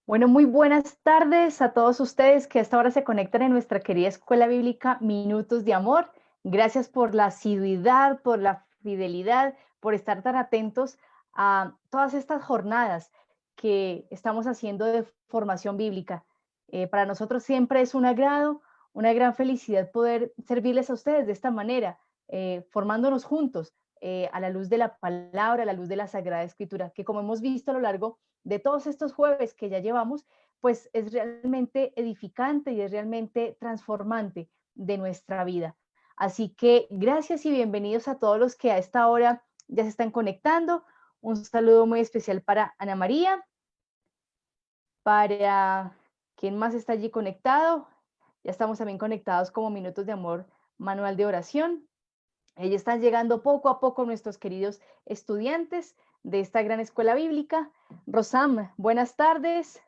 Bueno, muy buenas tardes a todos ustedes que a esta hora se conectan en nuestra querida Escuela Bíblica Minutos de Amor. Gracias por la asiduidad, por la fidelidad, por estar tan atentos a todas estas jornadas que estamos haciendo de formación bíblica. Para nosotros siempre es un agrado, una gran felicidad poder servirles a ustedes de esta manera, formándonos juntos a la luz de la palabra, a la luz de la Sagrada Escritura, que como hemos visto a lo largo de todos estos jueves que ya llevamos, pues es realmente edificante y es realmente transformante de nuestra vida. Así que gracias y bienvenidos a todos los que a esta hora ya se están conectando. Un saludo muy especial para Ana María, para quien más está allí conectado. Ya estamos también conectados como Minutos de Amor, Manual de Oración. Ahí están llegando poco a poco nuestros queridos estudiantes de esta gran escuela bíblica. Rosam, buenas tardes.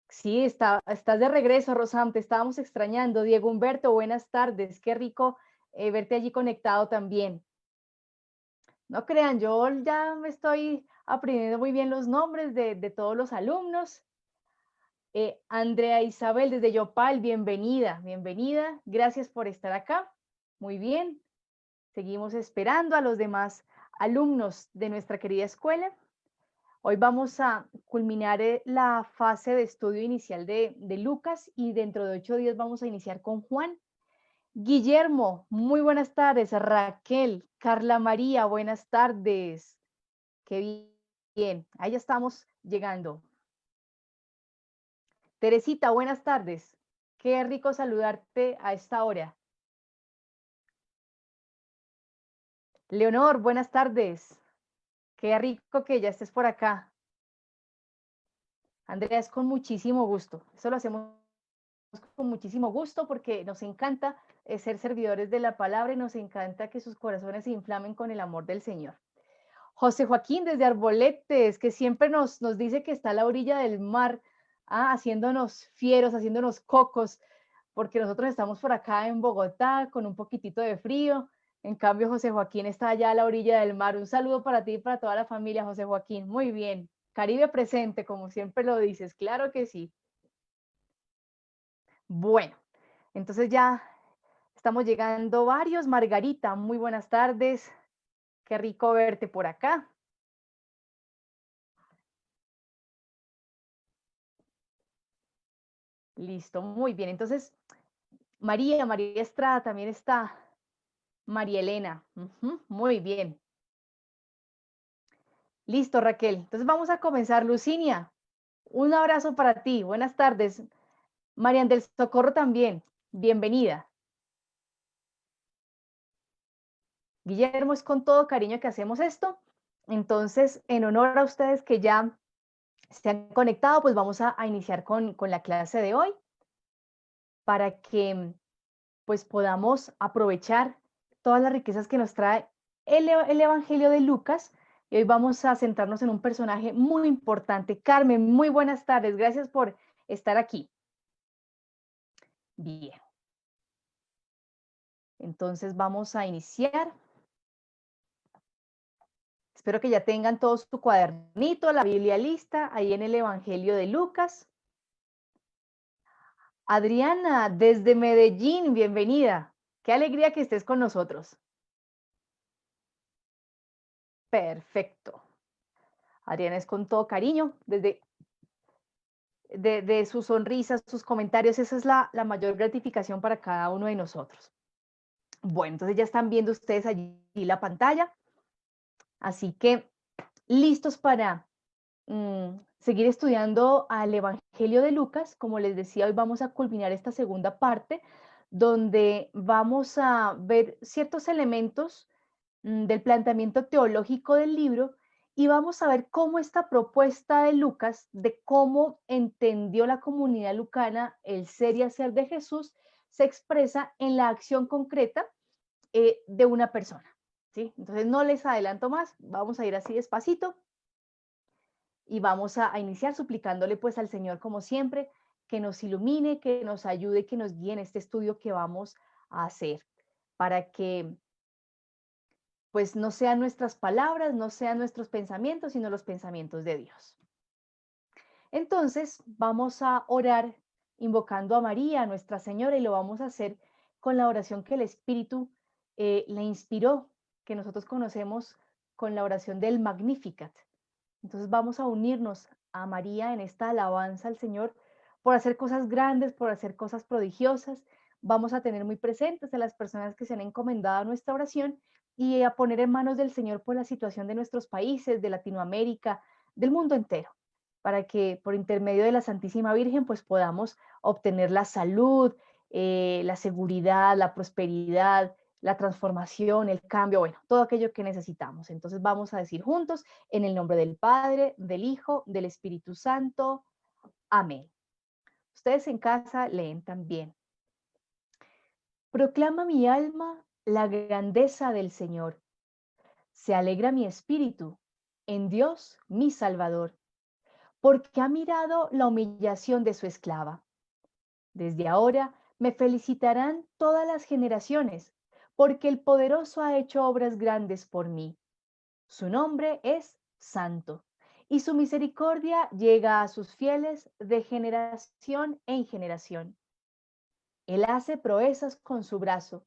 Sí, estás de regreso, Rosam, te estábamos extrañando. Diego Humberto, buenas tardes. Qué rico verte allí conectado también. No crean, yo ya me estoy aprendiendo muy bien los nombres de todos los alumnos. Andrea Isabel desde Yopal, bienvenida, bienvenida. Gracias por estar acá. Muy bien. Seguimos esperando a los demás alumnos de nuestra querida escuela. Hoy vamos a culminar la fase de estudio inicial de Lucas y dentro de 8 días vamos a iniciar con Juan. Guillermo, muy buenas tardes. Raquel, Carla María, buenas tardes. Qué bien, ahí ya estamos llegando. Teresita, buenas tardes. Qué rico saludarte a esta hora. Leonor, buenas tardes. Qué rico que ya estés por acá. Andrea, es con muchísimo gusto. Eso lo hacemos con muchísimo gusto porque nos encanta ser servidores de la palabra y nos encanta que sus corazones se inflamen con el amor del Señor. José Joaquín desde Arboletes, que siempre nos dice que está a la orilla del mar, haciéndonos fieros, haciéndonos cocos, porque nosotros estamos por acá en Bogotá con un poquitito de frío. En cambio, José Joaquín está allá a la orilla del mar. Un saludo para ti y para toda la familia, José Joaquín. Muy bien. Caribe presente, como siempre lo dices. Claro que sí. Bueno, entonces ya estamos llegando varios. Margarita, muy buenas tardes. Qué rico verte por acá. Listo, muy bien. Entonces, María Estrada también está. María Elena, muy bien. Listo, Raquel. Entonces vamos a comenzar. Lucinia, un abrazo para ti. Buenas tardes. Marian del Socorro también. Bienvenida. Guillermo, es con todo cariño que hacemos esto. Entonces, en honor a ustedes que ya se han conectado, pues vamos a iniciar con la clase de hoy para que pues podamos aprovechar todas las riquezas que nos trae el Evangelio de Lucas. Y hoy vamos a centrarnos en un personaje muy importante. Carmen, muy buenas tardes. Gracias por estar aquí. Bien, entonces vamos a iniciar. Espero que ya tengan todos su cuadernito, la Biblia lista, ahí en el Evangelio de Lucas. Adriana, desde Medellín, bienvenida. Qué alegría que estés con nosotros. Perfecto. Adriana es con todo cariño, desde de sus sonrisas, sus comentarios, esa es la mayor gratificación para cada uno de nosotros. Bueno, entonces ya están viendo ustedes allí la pantalla, así que listos para seguir estudiando al Evangelio de Lucas. Como les decía, hoy vamos a culminar esta segunda parte donde vamos a ver ciertos elementos del planteamiento teológico del libro y vamos a ver cómo esta propuesta de Lucas, de cómo entendió la comunidad lucana el ser y hacer de Jesús, se expresa en la acción concreta de una persona. ¿Sí? Entonces no les adelanto más, vamos a ir así despacito y vamos a iniciar suplicándole pues al Señor como siempre que nos ilumine, que nos ayude, que nos guíe en este estudio que vamos a hacer para que pues no sean nuestras palabras, no sean nuestros pensamientos, sino los pensamientos de Dios. Entonces, vamos a orar invocando a María, Nuestra Señora, y lo vamos a hacer con la oración que el Espíritu le inspiró, que nosotros conocemos con la oración del Magnificat. Entonces vamos a unirnos a María en esta alabanza al Señor por hacer cosas grandes, por hacer cosas prodigiosas. Vamos a tener muy presentes a las personas que se han encomendado a nuestra oración y a poner en manos del Señor por la situación de nuestros países, de Latinoamérica, del mundo entero, para que por intermedio de la Santísima Virgen pues podamos obtener la salud, la seguridad, la prosperidad, la transformación, el cambio, bueno, todo aquello que necesitamos. Entonces vamos a decir juntos, en el nombre del Padre, del Hijo, del Espíritu Santo. Amén. Ustedes en casa leen también. Proclama mi alma la grandeza del Señor. Se alegra mi espíritu en Dios mi Salvador, porque ha mirado la humillación de su esclava. Desde ahora me felicitarán todas las generaciones, porque el poderoso ha hecho obras grandes por mí. Su nombre es Santo, y su misericordia llega a sus fieles de generación en generación. Él hace proezas con su brazo,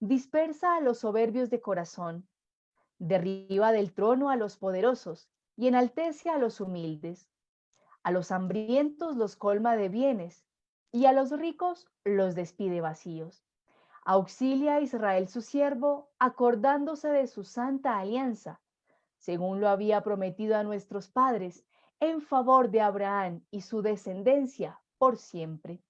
dispersa a los soberbios de corazón, derriba del trono a los poderosos y enaltece a los humildes. A los hambrientos los colma de bienes y a los ricos los despide vacíos. Auxilia a Israel su siervo, acordándose de su santa alianza, según lo había prometido a nuestros padres, en favor de Abraham y su descendencia por siempre.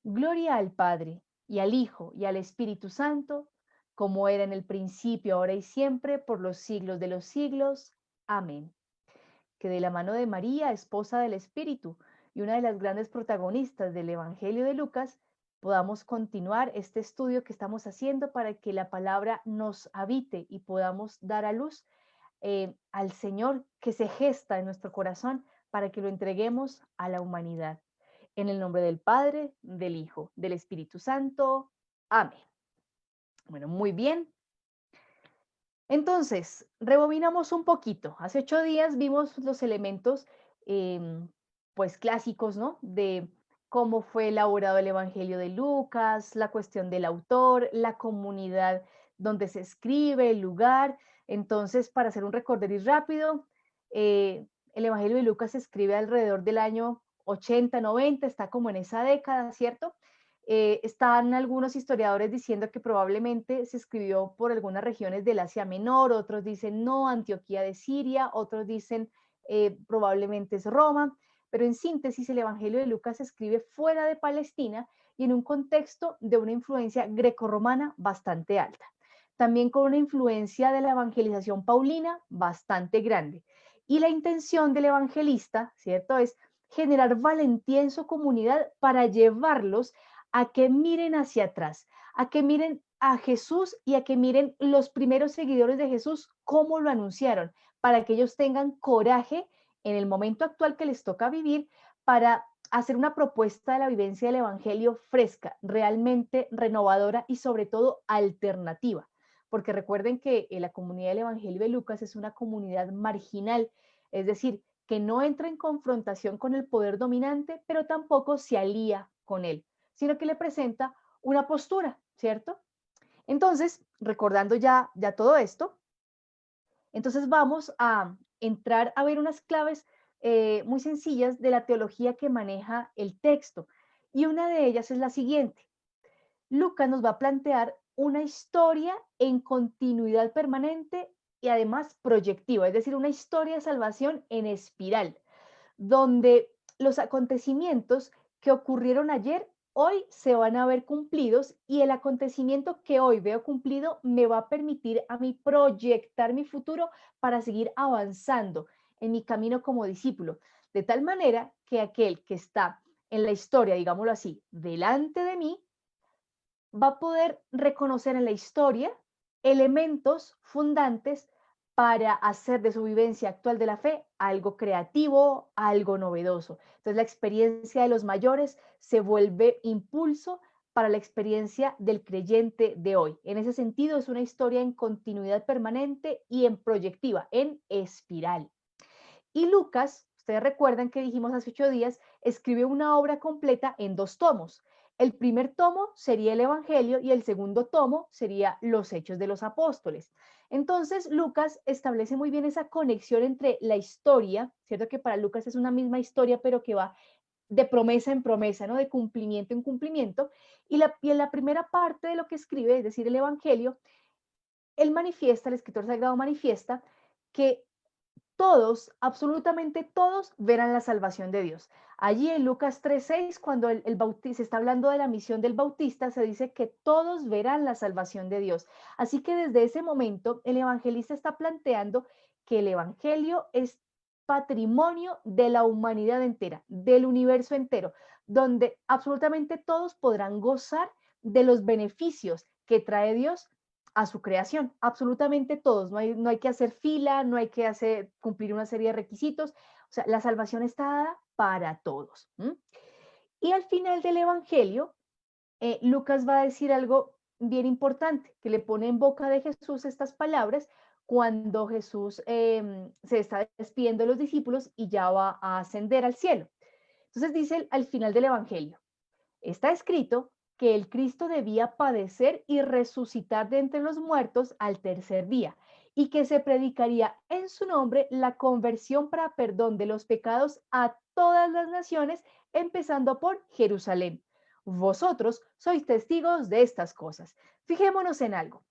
Gloria al Padre, y al Hijo, y al Espíritu Santo, como era en el principio, ahora y siempre, por los siglos de los siglos. Amén. Que de la mano de María, esposa del Espíritu, y una de las grandes protagonistas del Evangelio de Lucas, podamos continuar este estudio que estamos haciendo para que la palabra nos habite y podamos dar a luz al Señor que se gesta en nuestro corazón para que lo entreguemos a la humanidad. En el nombre del Padre, del Hijo, del Espíritu Santo. Amén. Bueno, muy bien. Entonces, rebobinamos un poquito. Hace 8 días vimos los elementos, pues clásicos, ¿no? De cómo fue elaborado el Evangelio de Lucas, la cuestión del autor, la comunidad donde se escribe, el lugar. Entonces, para hacer un recorderis rápido, el Evangelio de Lucas se escribe alrededor del año 80, 90, está como en esa década, ¿cierto? Están algunos historiadores diciendo que probablemente se escribió por algunas regiones del Asia Menor, otros dicen no, Antioquía de Siria, otros dicen probablemente es Roma, pero en síntesis el Evangelio de Lucas se escribe fuera de Palestina y en un contexto de una influencia grecorromana bastante alta. También con una influencia de la evangelización paulina bastante grande. Y la intención del evangelista, ¿cierto?, es generar valentía en su comunidad para llevarlos a que miren hacia atrás, a que miren a Jesús y a que miren los primeros seguidores de Jesús, cómo lo anunciaron, para que ellos tengan coraje en el momento actual que les toca vivir para hacer una propuesta de la vivencia del Evangelio fresca, realmente renovadora y sobre todo alternativa. Porque recuerden que la comunidad del Evangelio de Lucas es una comunidad marginal, es decir, que no entra en confrontación con el poder dominante, pero tampoco se alía con él, sino que le presenta una postura, ¿cierto? Entonces, recordando ya todo esto, entonces vamos a entrar a ver unas claves muy sencillas de la teología que maneja el texto. Y una de ellas es la siguiente. Lucas nos va a plantear una historia en continuidad permanente y además proyectiva, es decir, una historia de salvación en espiral, donde los acontecimientos que ocurrieron ayer, hoy se van a ver cumplidos y el acontecimiento que hoy veo cumplido me va a permitir a mí proyectar mi futuro para seguir avanzando en mi camino como discípulo, de tal manera que aquel que está en la historia, digámoslo así, delante de mí, va a poder reconocer en la historia elementos fundantes para hacer de su vivencia actual de la fe algo creativo, algo novedoso. Entonces la experiencia de los mayores se vuelve impulso para la experiencia del creyente de hoy. En ese sentido es una historia en continuidad permanente y en proyectiva, en espiral. Y Lucas, ustedes recuerdan que dijimos hace 8 días, escribe una obra completa en 2 tomos. El primer tomo sería el Evangelio y el segundo tomo sería los Hechos de los Apóstoles. Entonces, Lucas establece muy bien esa conexión entre la historia, ¿cierto? Que para Lucas es una misma historia, pero que va de promesa en promesa, ¿no? De cumplimiento en cumplimiento. Y en la primera parte de lo que escribe, es decir, el Evangelio, él manifiesta, el escritor sagrado manifiesta que todos, absolutamente todos, verán la salvación de Dios. Allí en Lucas 3:6, cuando el bautista, se está hablando de la misión del bautista, se dice que todos verán la salvación de Dios. Así que desde ese momento, el evangelista está planteando que el evangelio es patrimonio de la humanidad entera, del universo entero, donde absolutamente todos podrán gozar de los beneficios que trae Dios a su creación, absolutamente todos, no hay que hacer fila, no hay que cumplir una serie de requisitos, o sea, la salvación está dada para todos. Y al final del Evangelio, Lucas va a decir algo bien importante, que le pone en boca de Jesús estas palabras cuando Jesús se está despidiendo de los discípulos y ya va a ascender al cielo. Entonces dice al final del Evangelio, está escrito que el Cristo debía padecer y resucitar de entre los muertos al tercer día, y que se predicaría en su nombre la conversión para perdón de los pecados a todas las naciones, empezando por Jerusalén. Vosotros sois testigos de estas cosas. Fijémonos en algo.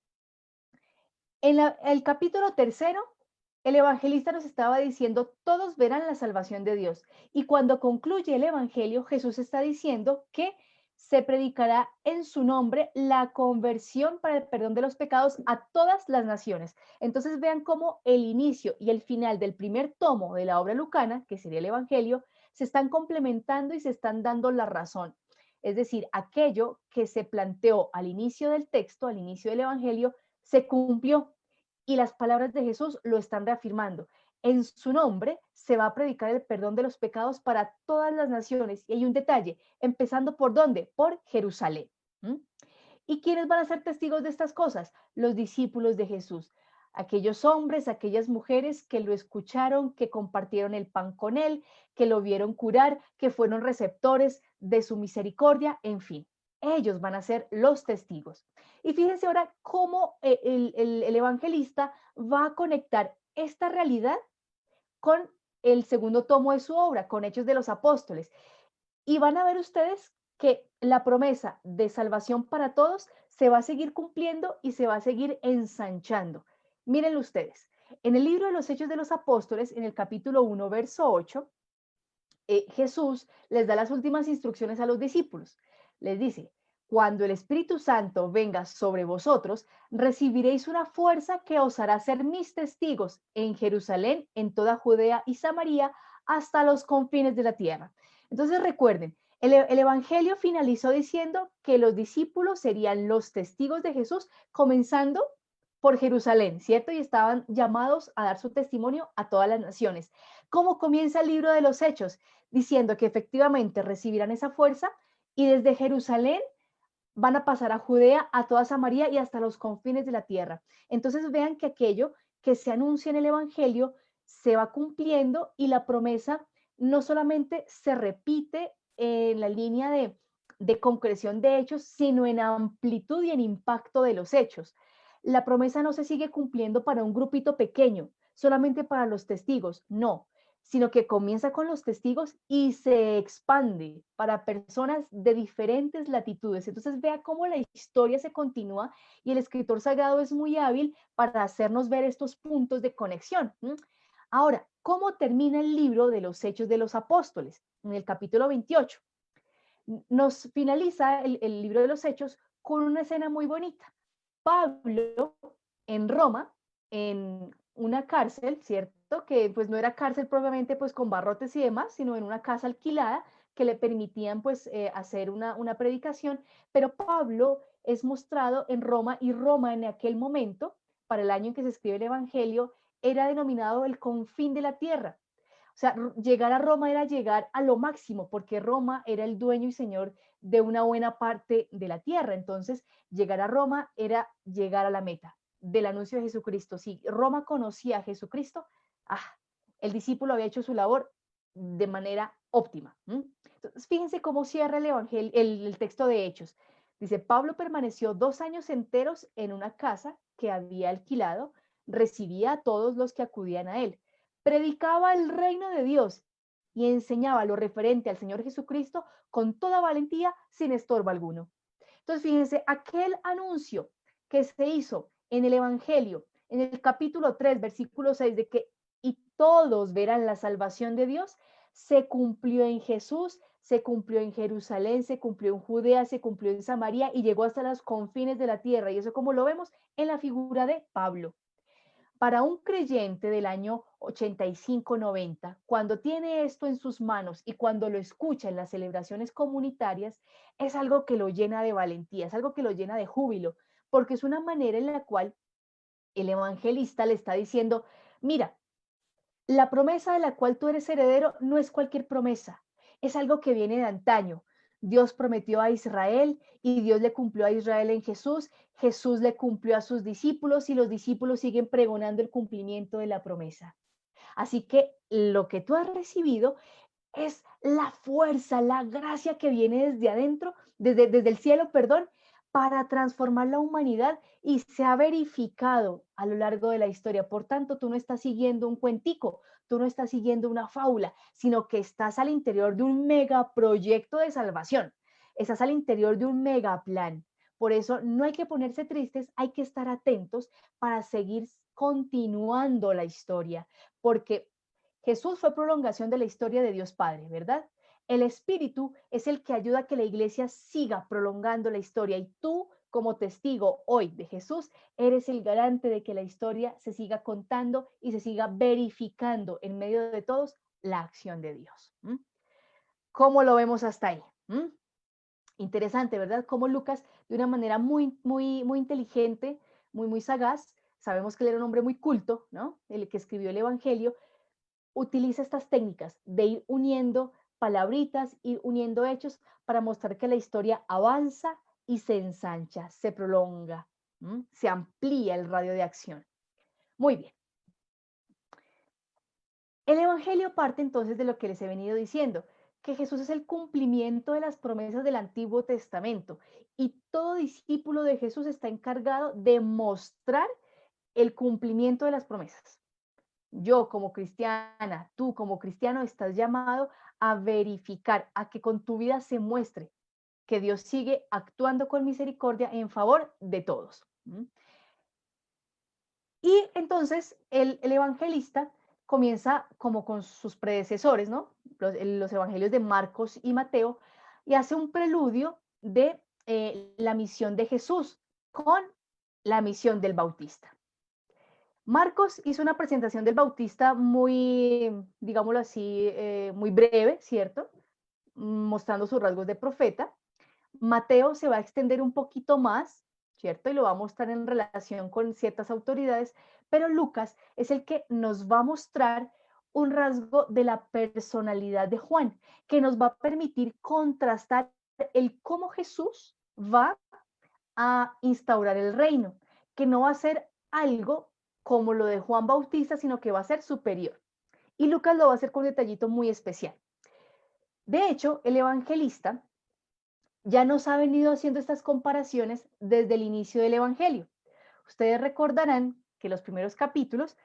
En el capítulo 3, el evangelista nos estaba diciendo, todos verán la salvación de Dios. Y cuando concluye el evangelio, Jesús está diciendo que se predicará en su nombre la conversión para el perdón de los pecados a todas las naciones. Entonces vean cómo el inicio y el final del primer tomo de la obra lucana, que sería el evangelio, se están complementando y se están dando la razón. Es decir, aquello que se planteó al inicio del texto, al inicio del evangelio, se cumplió y las palabras de Jesús lo están reafirmando. En su nombre se va a predicar el perdón de los pecados para todas las naciones. Y hay un detalle, empezando por dónde? Por Jerusalén. ¿Mm? ¿Y quiénes van a ser testigos de estas cosas? Los discípulos de Jesús. Aquellos hombres, aquellas mujeres que lo escucharon, que compartieron el pan con él, que lo vieron curar, que fueron receptores de su misericordia, en fin. Ellos van a ser los testigos. Y fíjense ahora cómo el evangelista va a conectar esta realidad con el segundo tomo de su obra, con Hechos de los Apóstoles. Y van a ver ustedes que la promesa de salvación para todos se va a seguir cumpliendo y se va a seguir ensanchando. Mírenlo ustedes. En el libro de los Hechos de los Apóstoles, en el capítulo 1, verso 8, Jesús les da las últimas instrucciones a los discípulos. Les dice, cuando el Espíritu Santo venga sobre vosotros, recibiréis una fuerza que os hará ser mis testigos en Jerusalén, en toda Judea y Samaria, hasta los confines de la tierra. Entonces recuerden, el Evangelio finalizó diciendo que los discípulos serían los testigos de Jesús, comenzando por Jerusalén, ¿cierto? Y estaban llamados a dar su testimonio a todas las naciones. ¿Cómo comienza el libro de los Hechos? Diciendo que efectivamente recibirán esa fuerza y desde Jerusalén van a pasar a Judea, a toda Samaria y hasta los confines de la tierra. Entonces vean que aquello que se anuncia en el Evangelio se va cumpliendo y la promesa no solamente se repite en la línea de concreción de hechos, sino en amplitud y en impacto de los hechos. La promesa no se sigue cumpliendo para un grupito pequeño, solamente para los testigos, no, sino que comienza con los testigos y se expande para personas de diferentes latitudes. Entonces vea cómo la historia se continúa y el escritor sagrado es muy hábil para hacernos ver estos puntos de conexión. Ahora, ¿cómo termina el libro de los Hechos de los Apóstoles? En el capítulo 28. Nos finaliza el libro de los Hechos con una escena muy bonita. Pablo en Roma, en una cárcel, ¿cierto? Que pues no era cárcel propiamente pues con barrotes y demás, sino en una casa alquilada que le permitían pues hacer una predicación, pero Pablo es mostrado en Roma y Roma en aquel momento, para el año en que se escribe el Evangelio, era denominado el confín de la tierra. O sea, llegar a Roma era llegar a lo máximo, porque Roma era el dueño y señor de una buena parte de la tierra. Entonces, llegar a Roma era llegar a la meta del anuncio de Jesucristo. Si Roma conocía a Jesucristo, el discípulo había hecho su labor de manera óptima. Entonces, fíjense cómo cierra el evangelio, el texto de Hechos. Dice, Pablo permaneció 2 años enteros en una casa que había alquilado, recibía a todos los que acudían a él, predicaba el reino de Dios y enseñaba lo referente al Señor Jesucristo con toda valentía, sin estorbo alguno. Entonces, fíjense, aquel anuncio que se hizo en el Evangelio, en el capítulo 3, versículo 6, de que y todos verán la salvación de Dios, se cumplió en Jesús, se cumplió en Jerusalén, se cumplió en Judea, se cumplió en Samaria y llegó hasta los confines de la tierra. Y eso como lo vemos en la figura de Pablo. Para un creyente del año 85-90, cuando tiene esto en sus manos y cuando lo escucha en las celebraciones comunitarias, es algo que lo llena de valentía, es algo que lo llena de júbilo, porque es una manera en la cual el evangelista le está diciendo, mira, la promesa de la cual tú eres heredero no es cualquier promesa, es algo que viene de antaño. Dios prometió a Israel y Dios le cumplió a Israel en Jesús, Jesús le cumplió a sus discípulos y los discípulos siguen pregonando el cumplimiento de la promesa. Así que lo que tú has recibido es la fuerza, la gracia que viene desde adentro, desde el cielo, perdón, para transformar la humanidad y se ha verificado a lo largo de la historia. Por tanto, tú no estás siguiendo un cuentico, tú no estás siguiendo una fábula, sino que estás al interior de un megaproyecto de salvación, estás al interior de un mega plan. Por eso no hay que ponerse tristes, hay que estar atentos para seguir continuando la historia, porque Jesús fue prolongación de la historia de Dios Padre, ¿verdad? El Espíritu es el que ayuda a que la iglesia siga prolongando la historia y tú, como testigo hoy de Jesús, eres el garante de que la historia se siga contando y se siga verificando en medio de todos la acción de Dios. ¿Cómo lo vemos hasta ahí? Interesante, ¿verdad? Cómo Lucas, de una manera muy inteligente, muy sagaz, sabemos que él era un hombre muy culto, ¿no? El que escribió el Evangelio, utiliza estas técnicas de ir uniendo palabritas, ir uniendo hechos para mostrar que la historia avanza y se ensancha, se prolonga, se amplía el radio de acción. Muy bien. El Evangelio parte entonces de lo que les he venido diciendo, que Jesús es el cumplimiento de las promesas del Antiguo Testamento y todo discípulo de Jesús está encargado de mostrar el cumplimiento de las promesas. Yo como cristiana, tú como cristiano estás llamado a verificar, a que con tu vida se muestre que Dios sigue actuando con misericordia en favor de todos. Y entonces el evangelista comienza como con sus predecesores, ¿no? Los evangelios de Marcos y Mateo, y hace un preludio de la misión de Jesús con la misión del Bautista. Marcos hizo una presentación del Bautista muy, digámoslo así, muy breve, ¿cierto? Mostrando sus rasgos de profeta. Mateo se va a extender un poquito más, ¿cierto? Y lo va a mostrar en relación con ciertas autoridades, pero Lucas es el que nos va a mostrar un rasgo de la personalidad de Juan, que nos va a permitir contrastar el cómo Jesús va a instaurar el reino, que no va a ser algo como lo de Juan Bautista, sino que va a ser superior. Y Lucas lo va a hacer con un detallito muy especial. De hecho, el evangelista ya nos ha venido haciendo estas comparaciones desde el inicio del Evangelio. Ustedes recordarán que los primeros capítulos,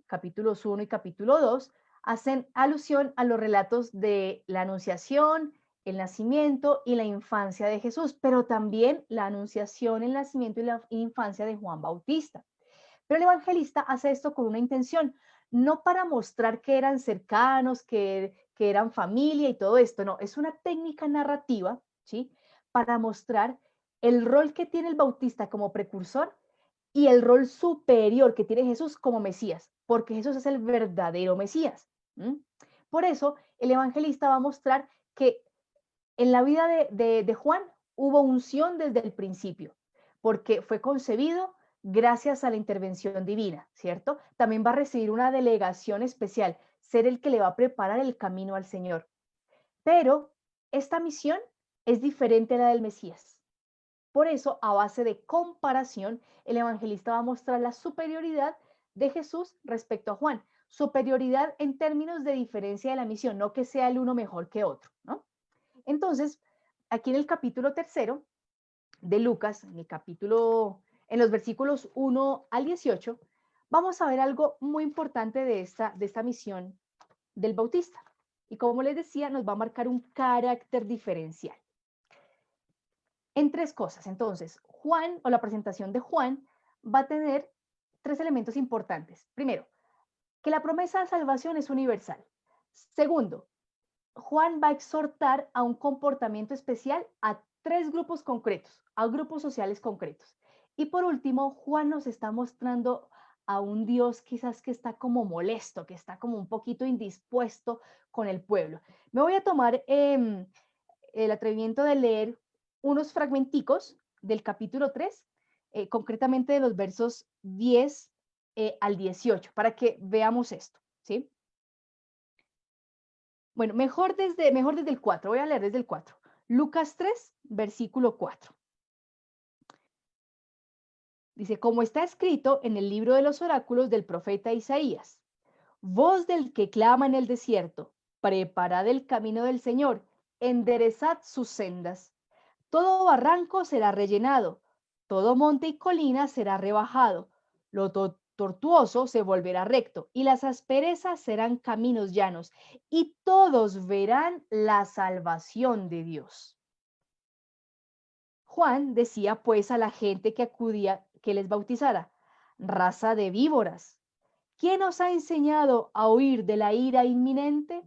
capítulos 1 y capítulo 2, hacen alusión a los relatos de la anunciación, el nacimiento y la infancia de Jesús, pero también la anunciación, el nacimiento y la infancia de Juan Bautista. Pero el evangelista hace esto con una intención, no para mostrar que eran cercanos, que eran familia y todo esto, no, es una técnica narrativa, ¿sí? Para mostrar el rol que tiene el Bautista como precursor y el rol superior que tiene Jesús como Mesías, porque Jesús es el verdadero Mesías. Por eso, el evangelista va a mostrar que en la vida de Juan hubo unción desde el principio, porque fue concebido gracias a la intervención divina, ¿cierto? También va a recibir una delegación especial, ser el que le va a preparar el camino al Señor. Pero esta misión es diferente a la del Mesías. Por eso, a base de comparación, el evangelista va a mostrar la superioridad de Jesús respecto a Juan, superioridad en términos de diferencia de la misión, no que sea el uno mejor que otro, ¿no? Entonces, aquí en el capítulo tercero de Lucas, en los versículos 1 al 18, vamos a ver algo muy importante de esta misión del Bautista. Y como les decía, nos va a marcar un carácter diferencial. En tres cosas. Entonces, Juan, o la presentación de Juan, va a tener tres elementos importantes. Primero, que la promesa de salvación es universal. Segundo, Juan va a exhortar a un comportamiento especial a tres grupos concretos, a grupos sociales concretos. Y por último, Juan nos está mostrando a un Dios quizás que está como molesto, que está como un poquito indispuesto con el pueblo. Me voy a tomar el atrevimiento de leer unos fragmenticos del capítulo 3, concretamente de los versos 10 al 18, para que veamos esto, ¿sí? Bueno, mejor desde el 4, voy a leer desde el 4. Lucas 3, versículo 4. Dice, como está escrito en el libro de los oráculos del profeta Isaías, voz del que clama en el desierto, preparad el camino del Señor, enderezad sus sendas. Todo barranco será rellenado, todo monte y colina será rebajado, lo tortuoso se volverá recto, y las asperezas serán caminos llanos, y todos verán la salvación de Dios. Juan decía pues a la gente que acudía que les bautizara, raza de víboras, ¿quién os ha enseñado a huir de la ira inminente?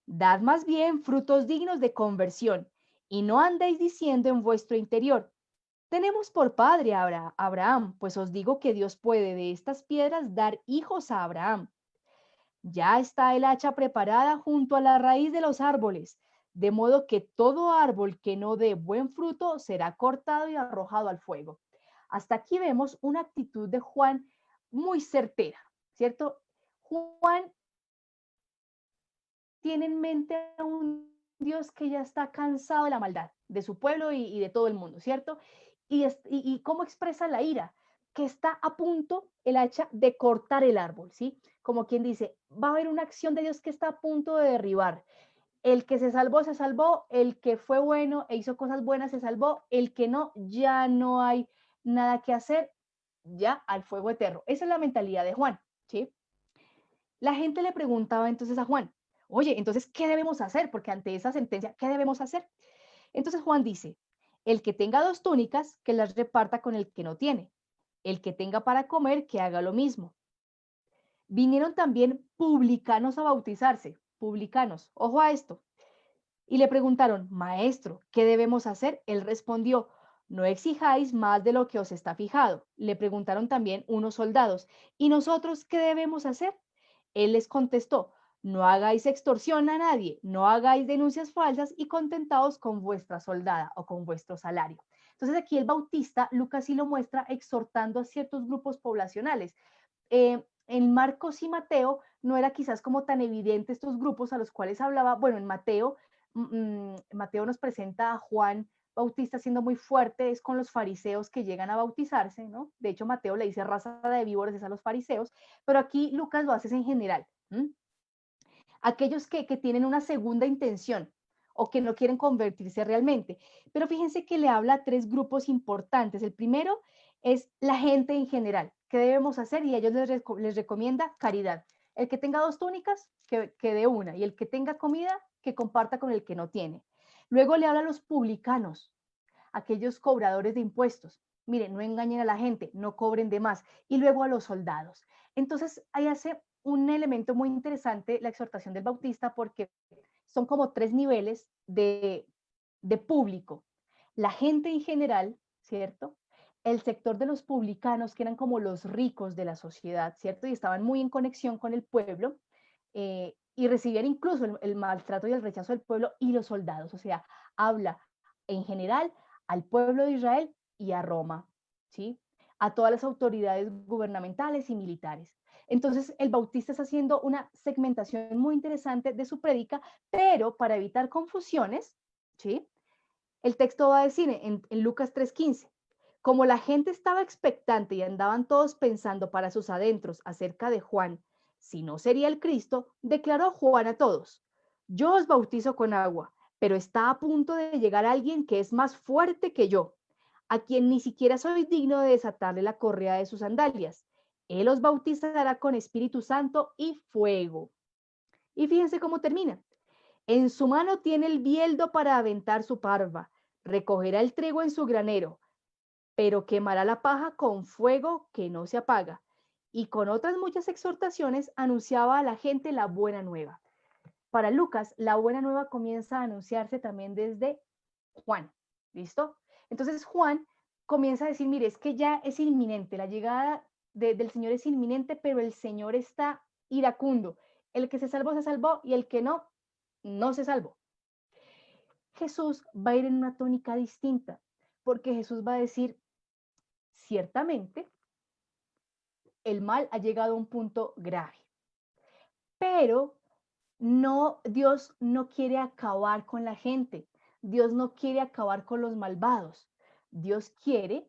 Dad más bien frutos dignos de conversión, y no andéis diciendo en vuestro interior, tenemos por padre a Abraham, pues os digo que Dios puede de estas piedras dar hijos a Abraham. Ya está el hacha preparada junto a la raíz de los árboles, de modo que todo árbol que no dé buen fruto será cortado y arrojado al fuego. Hasta aquí vemos una actitud de Juan muy certera, ¿cierto? Juan tiene en mente a un Dios que ya está cansado de la maldad de su pueblo y de todo el mundo, ¿cierto? Y cómo expresa la ira, que está a punto el hacha de cortar el árbol, ¿sí? Como quien dice, va a haber una acción de Dios que está a punto de derribar. El que se salvó, el que fue bueno e hizo cosas buenas se salvó, el que no, ya no hay nada que hacer, ya al fuego eterno. Esa es la mentalidad de Juan, ¿sí? La gente le preguntaba entonces a Juan, oye, entonces, ¿qué debemos hacer? Porque ante esa sentencia, ¿qué debemos hacer? Entonces Juan dice, el que tenga dos túnicas, que las reparta con el que no tiene. El que tenga para comer, que haga lo mismo. Vinieron también publicanos a bautizarse, publicanos, ojo a esto. Y le preguntaron, maestro, ¿qué debemos hacer? Él respondió, no exijáis más de lo que os está fijado. Le preguntaron también unos soldados, ¿y nosotros qué debemos hacer? Él les contestó, no hagáis extorsión a nadie, no hagáis denuncias falsas y contentaos con vuestra soldada o con vuestro salario. Entonces aquí el Bautista, Lucas sí lo muestra exhortando a ciertos grupos poblacionales. En Marcos y Mateo no era quizás como tan evidente estos grupos a los cuales hablaba. Bueno, en Mateo, Mateo nos presenta a Juan Bautista siendo muy fuerte, es con los fariseos que llegan a bautizarse, ¿no? De hecho, Mateo le dice raza de víboras es a los fariseos, pero aquí Lucas lo hace en general. Aquellos que tienen una segunda intención o que no quieren convertirse realmente. Pero fíjense que le habla a tres grupos importantes. El primero es la gente en general. ¿Qué debemos hacer? Y a ellos les recomienda caridad. El que tenga dos túnicas, que dé una. Y el que tenga comida, que comparta con el que no tiene. Luego le habla a los publicanos, aquellos cobradores de impuestos. Miren, no engañen a la gente, no cobren de más. Y luego a los soldados. Entonces, ahí hace un elemento muy interesante la exhortación del Bautista porque son como tres niveles de público. La gente en general, ¿cierto? El sector de los publicanos, que eran como los ricos de la sociedad, ¿cierto? Y estaban muy en conexión con el pueblo y recibían incluso el maltrato y el rechazo del pueblo y los soldados. O sea, habla en general al pueblo de Israel y a Roma, ¿sí? A todas las autoridades gubernamentales y militares. Entonces, el Bautista está haciendo una segmentación muy interesante de su prédica, pero para evitar confusiones, ¿sí? El texto va a decir en Lucas 3:15, como la gente estaba expectante y andaban todos pensando para sus adentros acerca de Juan, si no sería el Cristo, declaró Juan a todos: yo os bautizo con agua, pero está a punto de llegar alguien que es más fuerte que yo, a quien ni siquiera soy digno de desatarle la correa de sus sandalias. Él os bautizará con Espíritu Santo y fuego. Y fíjense cómo termina. En su mano tiene el bieldo para aventar su parva, recogerá el trigo en su granero, pero quemará la paja con fuego que no se apaga. Y con otras muchas exhortaciones anunciaba a la gente la buena nueva. Para Lucas, la buena nueva comienza a anunciarse también desde Juan. ¿Listo? Entonces Juan comienza a decir, mire, es que ya es inminente, la llegada del Señor es inminente, pero el Señor está iracundo. El que se salvó y el que no, no se salvó. Jesús va a ir en una tónica distinta, porque Jesús va a decir, ciertamente, el mal ha llegado a un punto grave, pero no, Dios no quiere acabar con la gente, Dios no quiere acabar con los malvados, Dios quiere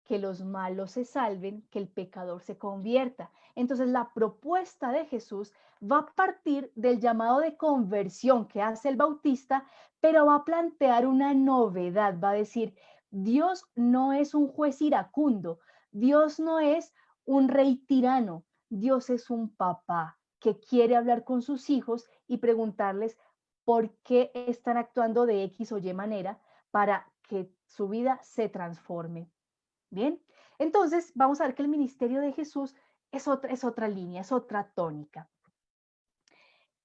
que los malos se salven, que el pecador se convierta. Entonces la propuesta de Jesús va a partir del llamado de conversión que hace el Bautista, pero va a plantear una novedad, va a decir, Dios no es un juez iracundo, Dios no es un rey tirano, Dios es un papá que quiere hablar con sus hijos y preguntarles por qué están actuando de X o Y manera para que su vida se transforme. Bien, entonces vamos a ver que el ministerio de Jesús es otra línea, es otra tónica.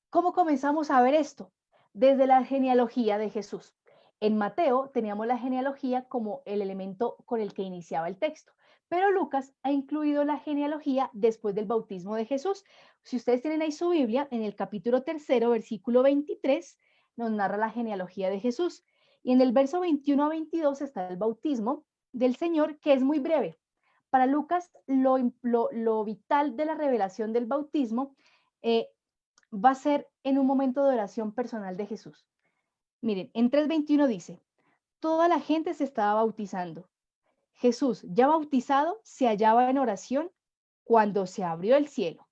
¿Cómo comenzamos a ver esto? Desde la genealogía de Jesús. En Mateo teníamos la genealogía como el elemento con el que iniciaba el texto, pero Lucas ha incluido la genealogía después del bautismo de Jesús. Si ustedes tienen ahí su Biblia, en el capítulo 3, versículo 23, nos narra la genealogía de Jesús. Y en el verso 21 a 22 está el bautismo del Señor, que es muy breve. Para Lucas, lo vital de la revelación del bautismo va a ser en un momento de oración personal de Jesús. Miren, en 3:21 dice, toda la gente se estaba bautizando. Jesús, ya bautizado, se hallaba en oración cuando se abrió el cielo.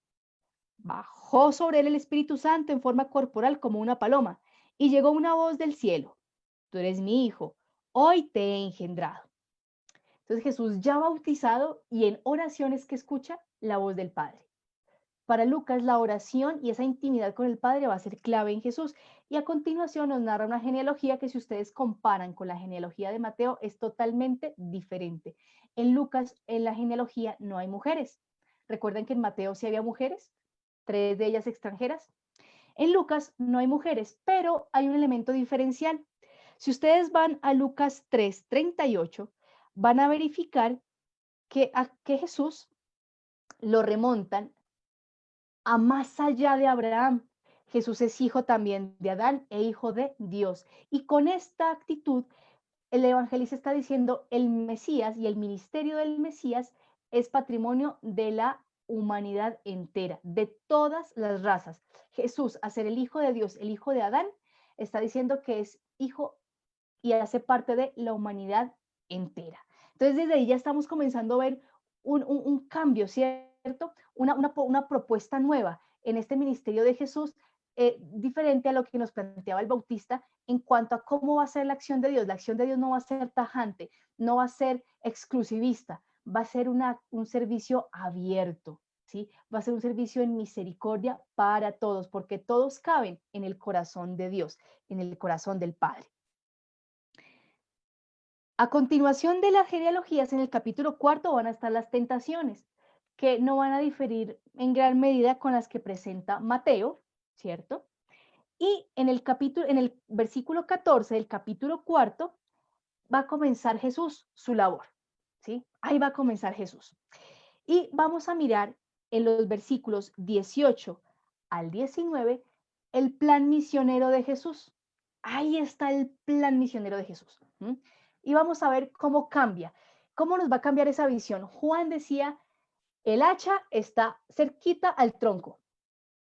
Bajó sobre él el Espíritu Santo en forma corporal como una paloma, y llegó una voz del cielo. Tú eres mi hijo, hoy te he engendrado. Entonces Jesús ya bautizado y en oraciones que escucha la voz del Padre. Para Lucas, la oración y esa intimidad con el Padre va a ser clave en Jesús. Y a continuación nos narra una genealogía que si ustedes comparan con la genealogía de Mateo es totalmente diferente. En Lucas, en la genealogía no hay mujeres. Recuerden que en Mateo sí había mujeres, 3 de ellas extranjeras. En Lucas no hay mujeres, pero hay un elemento diferencial. Si ustedes van a Lucas 3:38, van a verificar que Jesús lo remontan a más allá de Abraham. Jesús es hijo también de Adán e hijo de Dios. Y con esta actitud, el evangelista está diciendo, el Mesías y el ministerio del Mesías es patrimonio de la humanidad entera, de todas las razas. Jesús, a ser el hijo de Dios, el hijo de Adán, está diciendo que es hijo y hace parte de la humanidad entera. Entonces, desde ahí ya estamos comenzando a ver un cambio, ¿cierto? Una propuesta nueva en este ministerio de Jesús, diferente a lo que nos planteaba el Bautista en cuanto a cómo va a ser la acción de Dios. La acción de Dios no va a ser tajante, no va a ser exclusivista, va a ser un servicio abierto, ¿sí? Va a ser un servicio en misericordia para todos, porque todos caben en el corazón de Dios, en el corazón del Padre. A continuación de las genealogías, en el capítulo 4 van a estar las tentaciones, que no van a diferir en gran medida con las que presenta Mateo, ¿cierto? Y en el versículo 14 del capítulo 4 va a comenzar Jesús su labor, ¿sí? Ahí va a comenzar Jesús. Y vamos a mirar en los versículos 18 al 19 el plan misionero de Jesús. Ahí está el plan misionero de Jesús. Y vamos a ver cómo cambia, cómo nos va a cambiar esa visión. Juan decía, el hacha está cerquita al tronco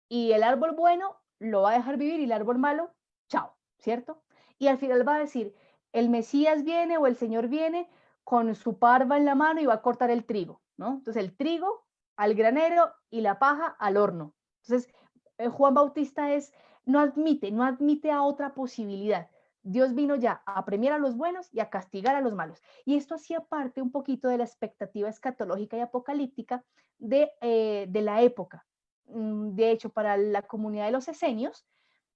y el árbol bueno lo va a dejar vivir y el árbol malo, chao, ¿cierto? Y al final va a decir, el Mesías viene o el Señor viene con su parva en la mano y va a cortar el trigo, ¿no? Entonces el trigo al granero y la paja al horno. Entonces, Juan Bautista no admite a otra posibilidad. Dios vino ya a premiar a los buenos y a castigar a los malos. Y esto hacía parte un poquito de la expectativa escatológica y apocalíptica de la época. De hecho, para la comunidad de los esenios,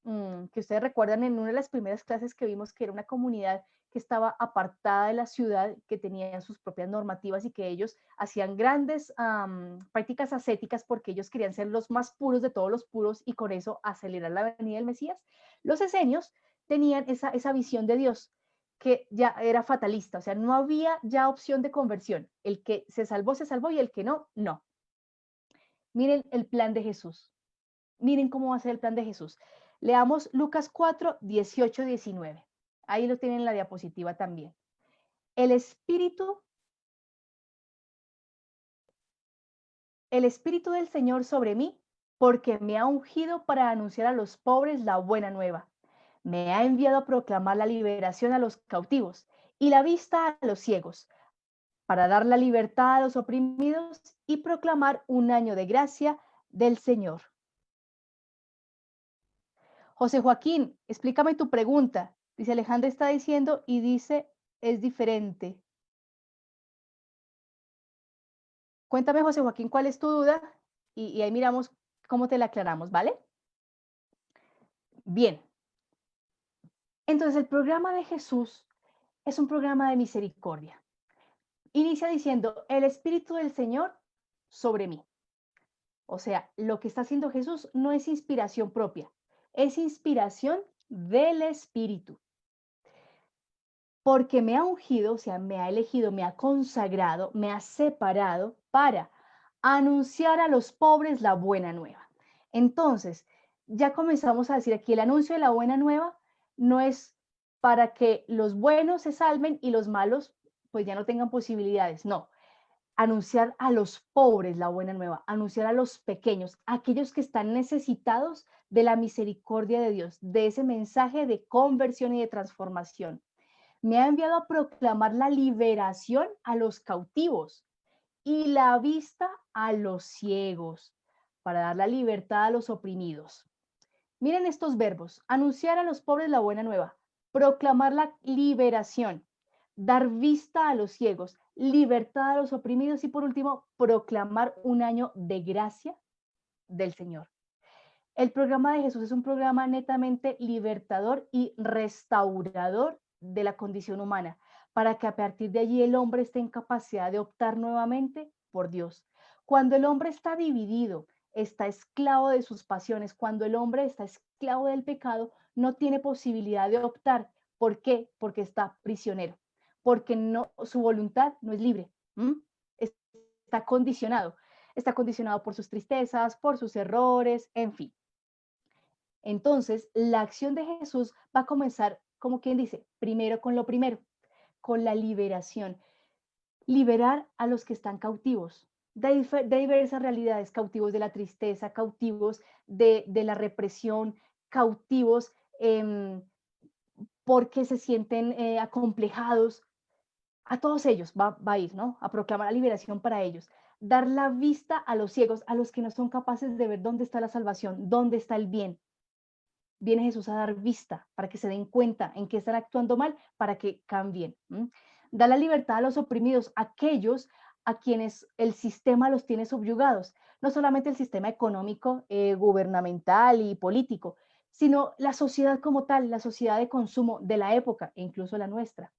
que ustedes recuerdan en una de las primeras clases que vimos que era una comunidad que estaba apartada de la ciudad, que tenía sus propias normativas y que ellos hacían grandes prácticas ascéticas porque ellos querían ser los más puros de todos los puros y con eso acelerar la venida del Mesías. Los esenios tenían esa visión de Dios que ya era fatalista, o sea, no había ya opción de conversión. El que se salvó y el que no, no. Miren el plan de Jesús. Miren cómo va a ser el plan de Jesús. Leamos Lucas 4, 18, 19. Ahí lo tienen en la diapositiva también. El Espíritu del Señor sobre mí, porque me ha ungido para anunciar a los pobres la buena nueva. Me ha enviado a proclamar la liberación a los cautivos y la vista a los ciegos, para dar la libertad a los oprimidos y proclamar un año de gracia del Señor. José Joaquín, explícame tu pregunta. Dice Alejandra está diciendo y dice es diferente. Cuéntame, José Joaquín, cuál es tu duda y ahí miramos cómo te la aclaramos, ¿vale? Bien. Entonces, el programa de Jesús es un programa de misericordia. Inicia diciendo, el Espíritu del Señor sobre mí. O sea, lo que está haciendo Jesús no es inspiración propia, es inspiración del Espíritu. Porque me ha ungido, o sea, me ha elegido, me ha consagrado, me ha separado para anunciar a los pobres la buena nueva. Entonces, ya comenzamos a decir aquí, el anuncio de la buena nueva no es para que los buenos se salven y los malos pues ya no tengan posibilidades, no. Anunciar a los pobres la buena nueva, anunciar a los pequeños, aquellos que están necesitados de la misericordia de Dios, de ese mensaje de conversión y de transformación. Me ha enviado a proclamar la liberación a los cautivos y la vista a los ciegos, para dar la libertad a los oprimidos. Miren estos verbos: anunciar a los pobres la buena nueva, proclamar la liberación, dar vista a los ciegos, libertad a los oprimidos y por último, proclamar un año de gracia del Señor. El programa de Jesús es un programa netamente libertador y restaurador de la condición humana, para que a partir de allí el hombre esté en capacidad de optar nuevamente por Dios. Cuando el hombre está dividido, está esclavo de sus pasiones, cuando el hombre está esclavo del pecado, no tiene posibilidad de optar. ¿Por qué? Porque está prisionero, porque no, su voluntad no es libre, está condicionado. Está condicionado por sus tristezas, por sus errores, en fin. Entonces, la acción de Jesús va a comenzar, como quien dice, primero con lo primero, con la liberación. Liberar a los que están cautivos de diversas realidades, cautivos de la tristeza, cautivos de la represión, cautivos porque se sienten acomplejados. A todos ellos va a ir, ¿no? A proclamar la liberación para ellos. Dar la vista a los ciegos, a los que no son capaces de ver dónde está la salvación, dónde está el bien. Viene Jesús a dar vista para que se den cuenta en qué están actuando mal, para que cambien. Da la libertad a los oprimidos, aquellos a quienes el sistema los tiene subyugados, no solamente el sistema económico, gubernamental y político, sino la sociedad como tal, la sociedad de consumo de la época e incluso la nuestra.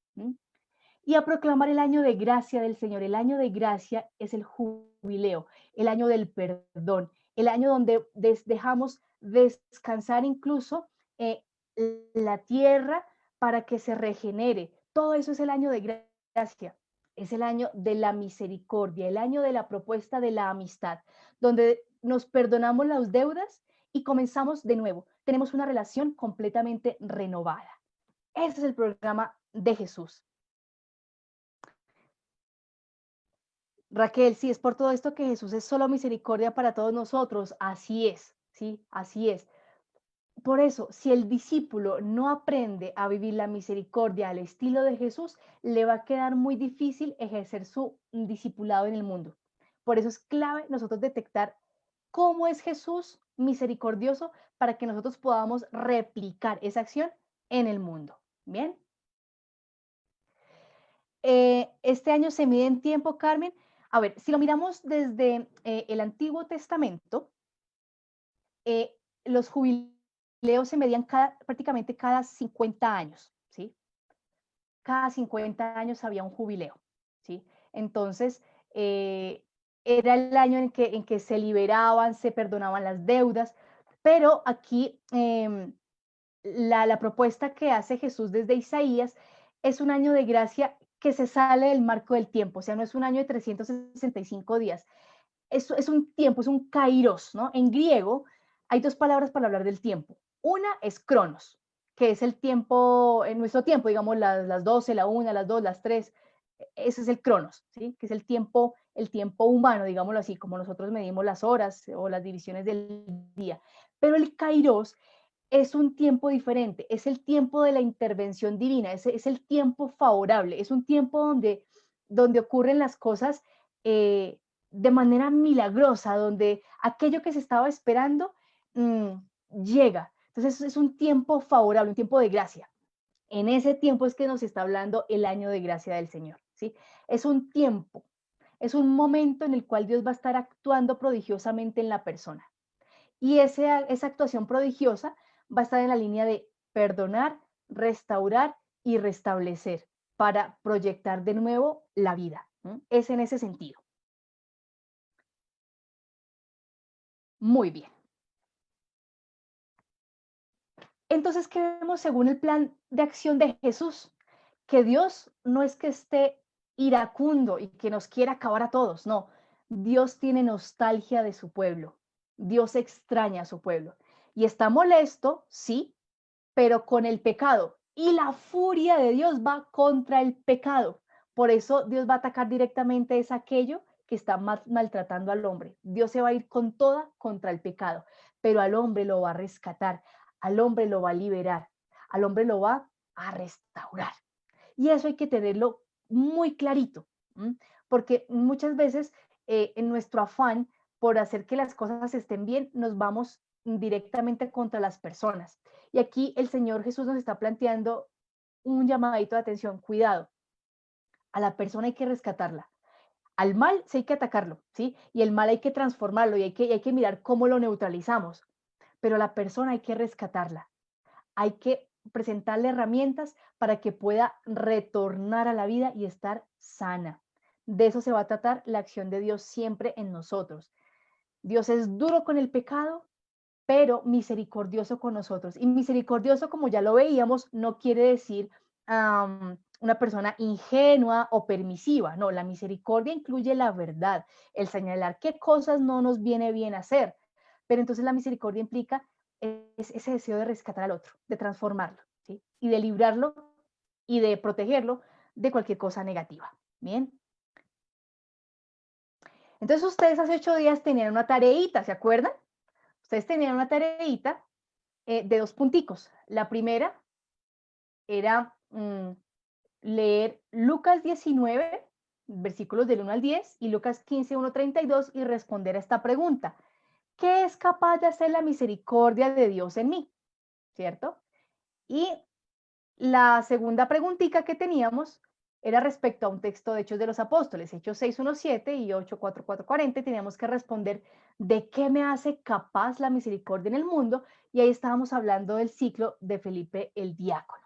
Y a proclamar el año de gracia del Señor. El año de gracia es el jubileo, el año del perdón, el año donde dejamos descansar incluso la tierra para que se regenere. Todo eso es el año de gracia. Es el año de la misericordia, el año de la propuesta de la amistad, donde nos perdonamos las deudas y comenzamos de nuevo. Tenemos una relación completamente renovada. Ese es el programa de Jesús. Raquel, sí, es por todo esto que Jesús es solo misericordia para todos nosotros. Así es, sí, así es. Por eso, si el discípulo no aprende a vivir la misericordia al estilo de Jesús, le va a quedar muy difícil ejercer su discipulado en el mundo, Por eso es clave nosotros detectar cómo es Jesús misericordioso para que nosotros podamos replicar esa acción en el mundo. Bien. Este año se mide en tiempo, Carmen. A ver, si lo miramos desde el Antiguo Testamento, eh, los jubileos se medían prácticamente cada 50 años, ¿sí? Cada 50 años había un jubileo, ¿sí? Entonces, eh, era el año en que se liberaban, se perdonaban las deudas, pero aquí la propuesta que hace Jesús desde Isaías es un año de gracia que se sale del marco del tiempo, o sea, no es un año de 365 días, es un tiempo, es un kairos, ¿no? En griego hay dos palabras para hablar del tiempo. Una es cronos, que es el tiempo, en nuestro tiempo, digamos, las 12, la 1, las 2, las 3, ese es el cronos, ¿sí? Que es el tiempo humano, digámoslo así, como nosotros medimos las horas o las divisiones del día. Pero el kairos es un tiempo diferente, es el tiempo de la intervención divina, es el tiempo favorable, es un tiempo donde ocurren las cosas de manera milagrosa, donde aquello que se estaba esperando mmm, llega. Entonces es un tiempo favorable, un tiempo de gracia. En ese tiempo es que nos está hablando el año de gracia del Señor, ¿sí? Es un tiempo, es un momento en el cual Dios va a estar actuando prodigiosamente en la persona. Y esa actuación prodigiosa va a estar en la línea de perdonar, restaurar y restablecer para proyectar de nuevo la vida. Es en ese sentido. Muy bien. Entonces, ¿qué vemos según el plan de acción de Jesús? Que Dios no es que esté iracundo y que nos quiera acabar a todos, no. Dios tiene nostalgia de su pueblo. Dios extraña a su pueblo. Y está molesto, sí, pero con el pecado. Y la furia de Dios va contra el pecado. Por eso Dios va a atacar directamente es aquello que está maltratando al hombre. Dios se va a ir con toda contra el pecado, pero al hombre lo va a rescatar, al hombre lo va a liberar, al hombre lo va a restaurar. Y eso hay que tenerlo muy clarito, porque muchas veces en nuestro afán por hacer que las cosas estén bien, nos vamos directamente contra las personas. Y aquí el Señor Jesús nos está planteando un llamadito de atención, cuidado, a la persona hay que rescatarla. Al mal sí hay que atacarlo, ¿sí? Y el mal hay que transformarlo y hay que mirar cómo lo neutralizamos. Pero a la persona hay que rescatarla. Hay que presentarle herramientas para que pueda retornar a la vida y estar sana. De eso se va a tratar la acción de Dios siempre en nosotros. Dios es duro con el pecado, pero misericordioso con nosotros. Y misericordioso, como ya lo veíamos, no quiere decir una persona ingenua o permisiva. No, la misericordia incluye la verdad, el señalar qué cosas no nos viene bien hacer. Pero entonces la misericordia implica ese deseo de rescatar al otro, de transformarlo, ¿sí? Y de librarlo y de protegerlo de cualquier cosa negativa. Bien. Entonces ustedes hace 8 días tenían una tareita, ¿se acuerdan? Ustedes tenían una tareita de 2 punticos. La primera era leer Lucas 19, versículos del 1 al 10 y Lucas 15, 1, 32 y responder a esta pregunta. ¿Qué es capaz de hacer la misericordia de Dios en mí? ¿Cierto? Y la segunda preguntita que teníamos era respecto a un texto de Hechos de los Apóstoles, Hechos 6, 1, 7 y 8, 4, 4, 40. Teníamos que responder de qué me hace capaz la misericordia en el mundo. Y ahí estábamos hablando del ciclo de Felipe el diácono.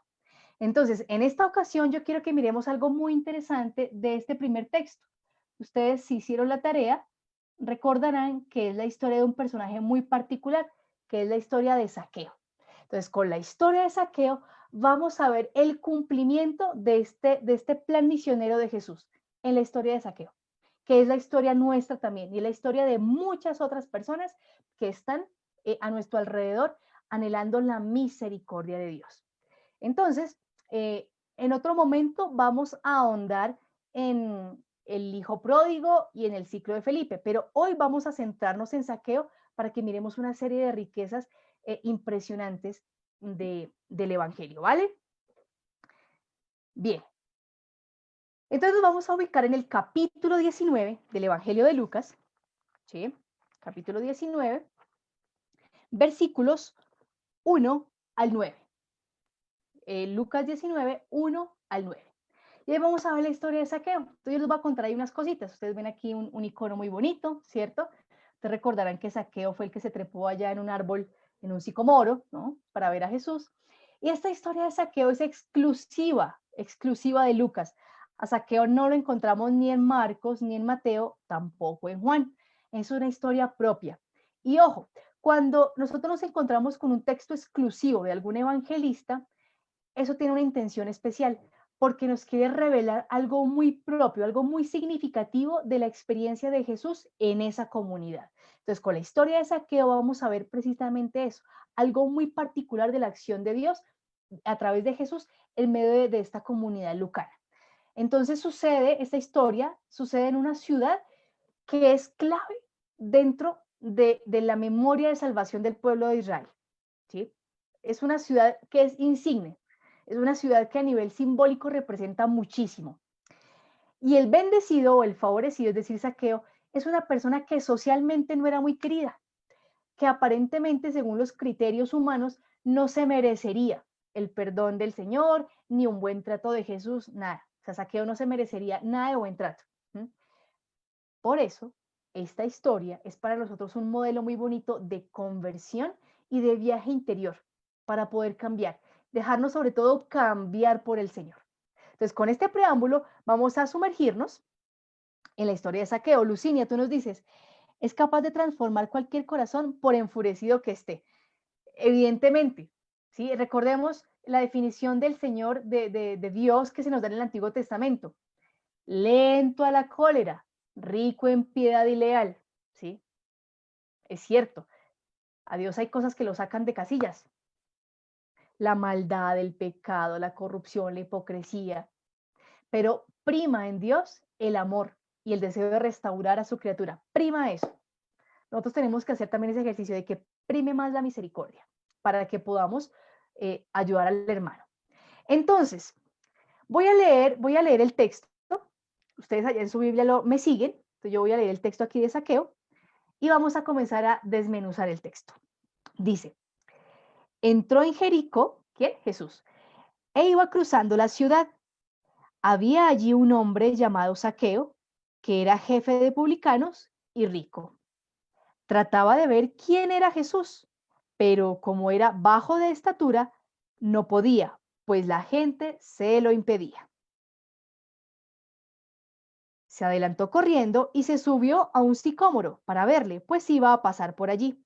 Entonces, en esta ocasión yo quiero que miremos algo muy interesante de este primer texto. Ustedes, si hicieron la tarea, recordarán que es la historia de un personaje muy particular, que es la historia de Saqueo. Entonces, con la historia de Saqueo, vamos a ver el cumplimiento de este plan misionero de Jesús en la historia de Saqueo, que es la historia nuestra también y la historia de muchas otras personas que están a nuestro alrededor anhelando la misericordia de Dios. Entonces, en otro momento vamos a ahondar en el hijo pródigo y en el ciclo de Felipe, pero hoy vamos a centrarnos en Saqueo para que miremos una serie de riquezas impresionantes del Evangelio, ¿vale? Bien, Entonces nos vamos a ubicar en el capítulo 19 del Evangelio de Lucas, ¿sí? Capítulo 19, versículos 1 al 9. Lucas 19, 1 al 9. Y ahí vamos a ver la historia de Saqueo. Entonces yo les voy a contar ahí unas cositas. Ustedes ven aquí un icono muy bonito, ¿cierto? Ustedes recordarán que Saqueo fue el que se trepó allá en un árbol, en un sicomoro, ¿no? Para ver a Jesús. Y esta historia de Saqueo es exclusiva de Lucas. A Saqueo no lo encontramos ni en Marcos, ni en Mateo, tampoco en Juan. Es una historia propia. Y ojo, cuando nosotros nos encontramos con un texto exclusivo de algún evangelista, eso tiene una intención especial, porque nos quiere revelar algo muy propio, algo muy significativo de la experiencia de Jesús en esa comunidad. Entonces, con la historia de Saqueo vamos a ver precisamente eso, algo muy particular de la acción de Dios a través de Jesús en medio de esta comunidad lucana. Entonces esta historia sucede en una ciudad que es clave dentro de la memoria de salvación del pueblo de Israel. ¿Sí? Es una ciudad que es insigne, es una ciudad que a nivel simbólico representa muchísimo. Y el bendecido o el favorecido, es decir, Saqueo, es una persona que socialmente no era muy querida, que aparentemente, según los criterios humanos, no se merecería el perdón del Señor, ni un buen trato de Jesús, nada. O sea, Saqueo no se merecería nada de buen trato. Por eso, esta historia es para nosotros un modelo muy bonito de conversión y de viaje interior para poder cambiar, dejarnos sobre todo cambiar por el Señor. Entonces, con este preámbulo vamos a sumergirnos en la historia de Saqueo. Lucinia, tú nos dices, es capaz de transformar cualquier corazón por enfurecido que esté. Evidentemente, ¿sí? Recordemos la definición del Señor, de Dios que se nos da en el Antiguo Testamento. Lento a la cólera, rico en piedad y leal, ¿sí? Es cierto, a Dios hay cosas que lo sacan de casillas. La maldad, el pecado, la corrupción, la hipocresía. Pero prima en Dios el amor y el deseo de restaurar a su criatura. Prima eso. Nosotros tenemos que hacer también ese ejercicio de que prime más la misericordia para que podamos ayudar al hermano. Entonces, voy a leer el texto. Ustedes allá en su Biblia me siguen. Entonces yo voy a leer el texto aquí de Saqueo y vamos a comenzar a desmenuzar el texto. Dice, entró en Jericó, ¿quién? Jesús, e iba cruzando la ciudad. Había allí un hombre llamado Saqueo, que era jefe de publicanos y rico. Trataba de ver quién era Jesús, pero como era bajo de estatura, no podía, pues la gente se lo impedía. Se adelantó corriendo y se subió a un sicómoro para verle, pues iba a pasar por allí.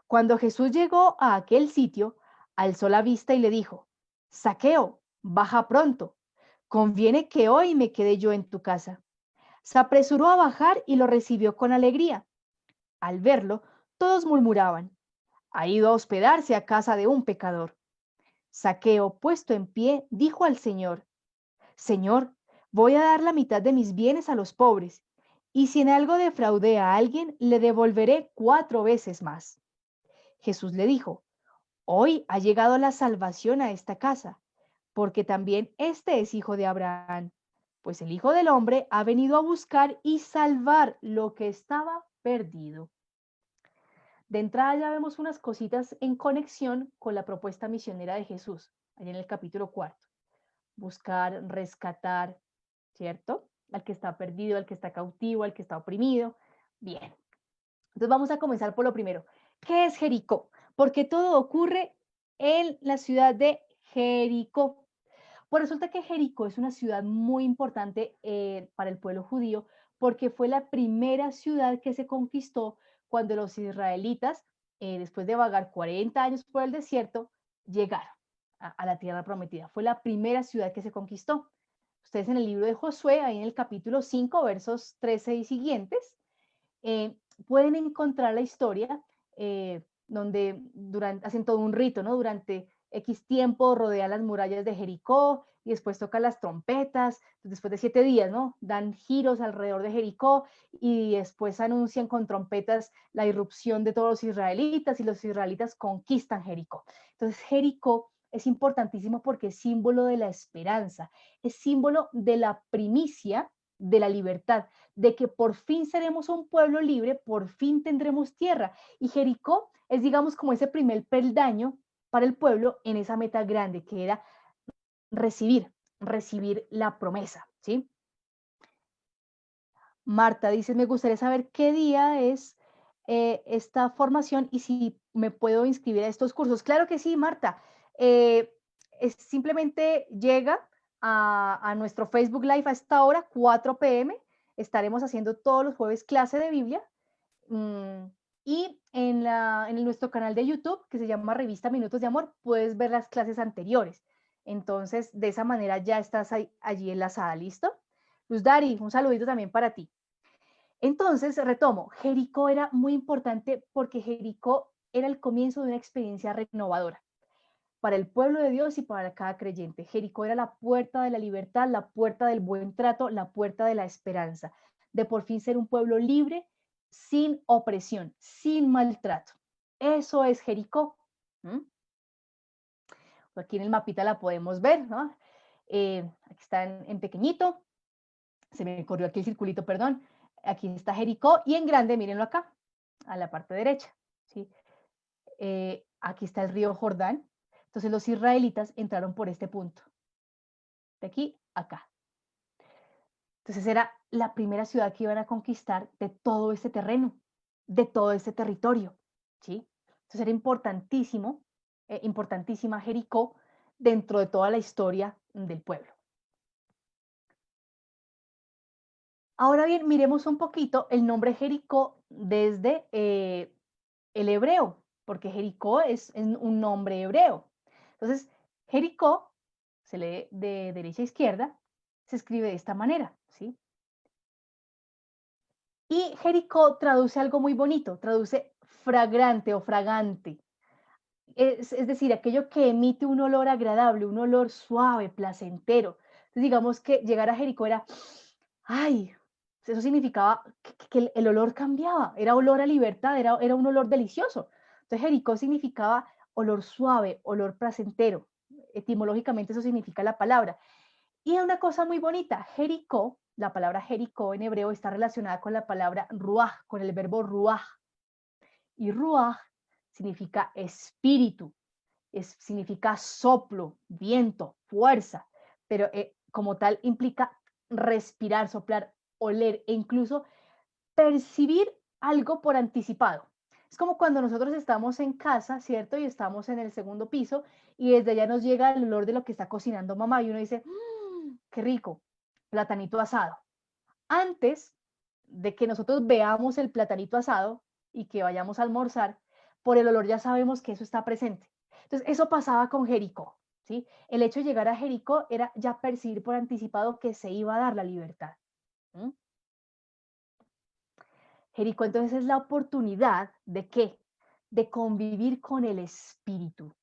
Cuando Jesús llegó a aquel sitio, alzó la vista y le dijo, Saqueo, baja pronto, conviene que hoy me quede yo en tu casa. Se apresuró a bajar y lo recibió con alegría. Al verlo, todos murmuraban, ha ido a hospedarse a casa de un pecador. Saqueo, puesto en pie, dijo al Señor, Señor, voy a dar la mitad de mis bienes a los pobres, y si en algo defraudé a alguien, le devolveré 4 veces más. Jesús le dijo, hoy ha llegado la salvación a esta casa, porque también este es hijo de Abraham, pues el Hijo del Hombre ha venido a buscar y salvar lo que estaba perdido. De entrada ya vemos unas cositas en conexión con la propuesta misionera de Jesús, allá en el capítulo 4. Buscar, rescatar, ¿cierto? Al que está perdido, al que está cautivo, al que está oprimido. Bien. Entonces vamos a comenzar por lo primero. ¿Qué es Jericó? Porque todo ocurre en la ciudad de Jericó. Pues resulta que Jericó es una ciudad muy importante para el pueblo judío porque fue la primera ciudad que se conquistó cuando los israelitas, después de vagar 40 años por el desierto, llegaron a la tierra prometida. Fue la primera ciudad que se conquistó. Ustedes en el libro de Josué, ahí en el capítulo 5, versos 13 y siguientes, eh, pueden encontrar la historia donde hacen todo un rito, ¿no? Durante X tiempo rodean las murallas de Jericó y después tocan las trompetas, después de 7 días, ¿no? Dan giros alrededor de Jericó y después anuncian con trompetas la irrupción de todos los israelitas y los israelitas conquistan Jericó. Entonces Jericó es importantísimo porque es símbolo de la esperanza, es símbolo de la primicia de la libertad, de que por fin seremos un pueblo libre, por fin tendremos tierra. Y Jericó es, digamos, como ese primer peldaño para el pueblo en esa meta grande que era recibir la promesa, ¿sí? Marta dice, me gustaría saber qué día es esta formación y si me puedo inscribir a estos cursos. Claro que sí, Marta. Eh, simplemente llega a nuestro Facebook Live a esta hora, 4 p.m. Estaremos haciendo todos los jueves clase de Biblia. mm, y en nuestro canal de YouTube, que se llama Revista Minutos de Amor, puedes ver las clases anteriores. Entonces, de esa manera ya estás allí enlazada, ¿listo? Luz Dari, un saludito también para ti. Entonces, retomo, Jericó era muy importante porque Jericó era el comienzo de una experiencia renovadora para el pueblo de Dios y para cada creyente. Jericó era la puerta de la libertad, la puerta del buen trato, la puerta de la esperanza, de por fin ser un pueblo libre, sin opresión, sin maltrato. Eso es Jericó. ¿Mm? Aquí en el mapita la podemos ver, ¿no? Aquí está en pequeñito, se me corrió aquí el circulito, perdón. Aquí está Jericó y en grande, mírenlo acá, a la parte derecha. ¿Sí? Aquí está el río Jordán. Entonces los israelitas entraron por este punto, de aquí a acá. Entonces era la primera ciudad que iban a conquistar de todo este terreno, de todo este territorio. ¿Sí? Entonces era importantísimo, importantísima Jericó dentro de toda la historia del pueblo. Ahora bien, miremos un poquito el nombre Jericó desde el hebreo, porque Jericó es un nombre hebreo. Entonces, Jericó se lee de derecha a izquierda, se escribe de esta manera, ¿sí? Y Jericó traduce algo muy bonito, traduce fragrante o fragante. Es decir, aquello que emite un olor agradable, un olor suave, placentero. Entonces, digamos que llegar a Jericó era, ay, eso significaba que el olor cambiaba, era olor a libertad, era un olor delicioso. Entonces, Jericó significaba olor suave, olor placentero. Etimológicamente eso significa la palabra. Y una cosa muy bonita, Jericó, la palabra Jericó en hebreo está relacionada con la palabra ruaj, con el verbo ruaj. Y ruaj significa espíritu, significa soplo, viento, fuerza, pero como tal implica respirar, soplar, oler e incluso percibir algo por anticipado. Es como cuando nosotros estamos en casa, ¿cierto? Y estamos en el segundo piso y desde allá nos llega el olor de lo que está cocinando mamá y uno dice, qué rico, platanito asado. Antes de que nosotros veamos el platanito asado y que vayamos a almorzar, por el olor ya sabemos que eso está presente. Entonces, eso pasaba con Jericó, ¿sí? El hecho de llegar a Jericó era ya percibir por anticipado que se iba a dar la libertad. ¿Mm? Jericó entonces es la oportunidad de qué? De convivir con el espíritu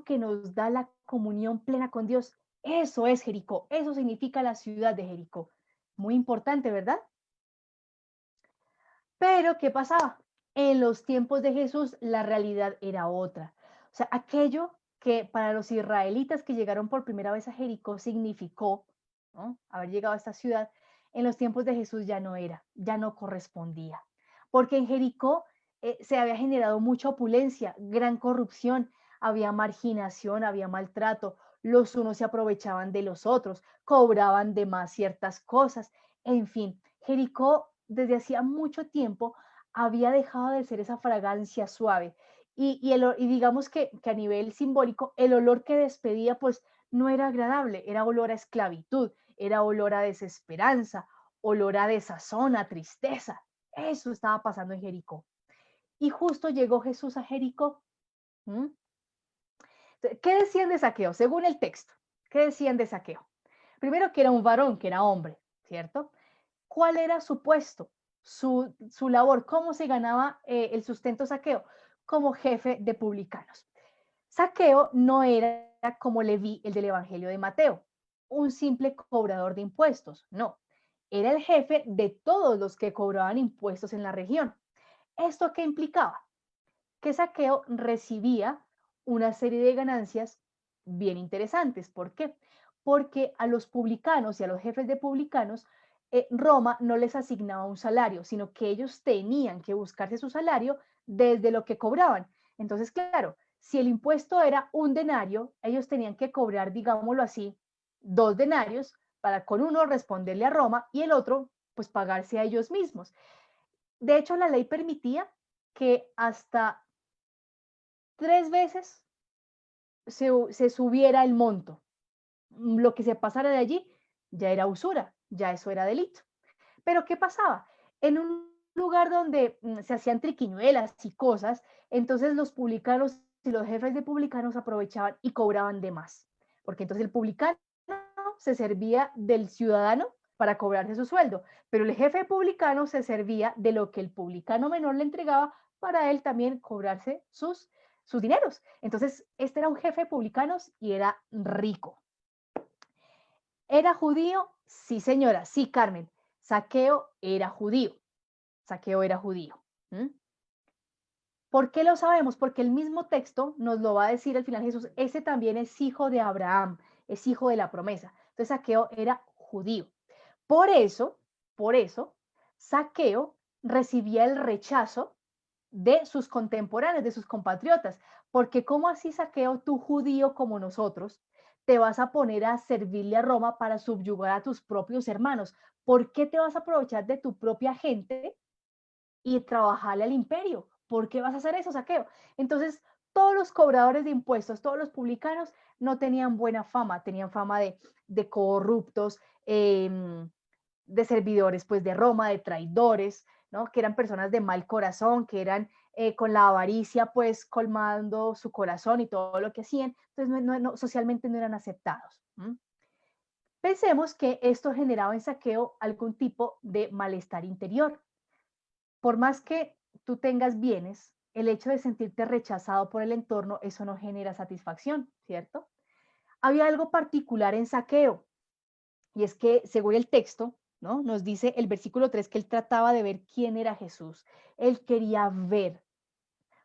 que nos da la comunión plena con Dios. Eso es Jericó, eso significa la ciudad de Jericó. Muy importante, ¿verdad? Pero, ¿qué pasaba? En los tiempos de Jesús la realidad era otra. O sea, aquello que para los israelitas que llegaron por primera vez a Jericó significó, ¿no?, haber llegado a esta ciudad, en los tiempos de Jesús ya no era, ya no correspondía. Porque en Jericó se había generado mucha opulencia, gran corrupción, había marginación, había maltrato, los unos se aprovechaban de los otros, cobraban de más ciertas cosas, en fin, Jericó desde hacía mucho tiempo había dejado de ser esa fragancia suave. Y digamos que a nivel simbólico, el olor que despedía pues no era agradable, era olor a esclavitud, era olor a desesperanza, olor a desazón, a tristeza. Eso estaba pasando en Jericó. Y justo llegó Jesús a Jericó. ¿Mm? ¿Qué decían de Saqueo? Según el texto, ¿qué decían de Saqueo? Primero que era un varón, que era hombre, ¿cierto? ¿Cuál era su puesto, su labor? ¿Cómo se ganaba el sustento Saqueo? Como jefe de publicanos. Saqueo no era como Leví, el del Evangelio de Mateo, un simple cobrador de impuestos, no. Era el jefe de todos los que cobraban impuestos en la región. ¿Esto qué implicaba? Que Saqueo recibía una serie de ganancias bien interesantes. ¿Por qué? Porque a los publicanos y a los jefes de publicanos, Roma no les asignaba un salario, sino que ellos tenían que buscarse su salario desde lo que cobraban. Entonces, claro, si el impuesto era 1 denario, ellos tenían que cobrar, digámoslo así, 2 denarios para con uno responderle a Roma y el otro, pues pagarse a ellos mismos. De hecho, la ley permitía que hasta 3 veces se subiera el monto. Lo que se pasara de allí ya era usura, ya eso era delito. Pero ¿qué pasaba? En un lugar donde se hacían triquiñuelas y cosas, entonces los publicanos y los jefes de publicanos aprovechaban y cobraban de más. Porque entonces el publicano se servía del ciudadano para cobrarse su sueldo, pero el jefe publicano se servía de lo que el publicano menor le entregaba para él también cobrarse sus dineros. Entonces, este era un jefe de publicanos y era rico. ¿Era judío? Sí, señora, sí, Carmen. Zaqueo era judío. Zaqueo era judío. ¿Mm? ¿Por qué lo sabemos? Porque el mismo texto nos lo va a decir al final Jesús. Ese también es hijo de Abraham, es hijo de la promesa. Entonces Zaqueo era judío. Por eso, Zaqueo recibía el rechazo de sus contemporáneos, de sus compatriotas, porque ¿cómo así, Zaqueo, tú judío como nosotros, te vas a poner a servirle a Roma para subyugar a tus propios hermanos? ¿Por qué te vas a aprovechar de tu propia gente y trabajarle al imperio? ¿Por qué vas a hacer eso, Zaqueo? Entonces, todos los cobradores de impuestos, todos los publicanos, no tenían buena fama, tenían fama de corruptos, de servidores pues de Roma, de traidores, ¿no? Que eran personas de mal corazón, que eran con la avaricia pues colmando su corazón y todo lo que hacían, entonces socialmente no eran aceptados. Pensemos que esto generaba en Zaqueo algún tipo de malestar interior. Por más que tú tengas bienes, el hecho de sentirte rechazado por el entorno, eso no genera satisfacción, ¿cierto? Había algo particular en Zaqueo, y es que, según el texto, ¿no? Nos dice el versículo 3 que él trataba de ver quién era Jesús. Él quería ver,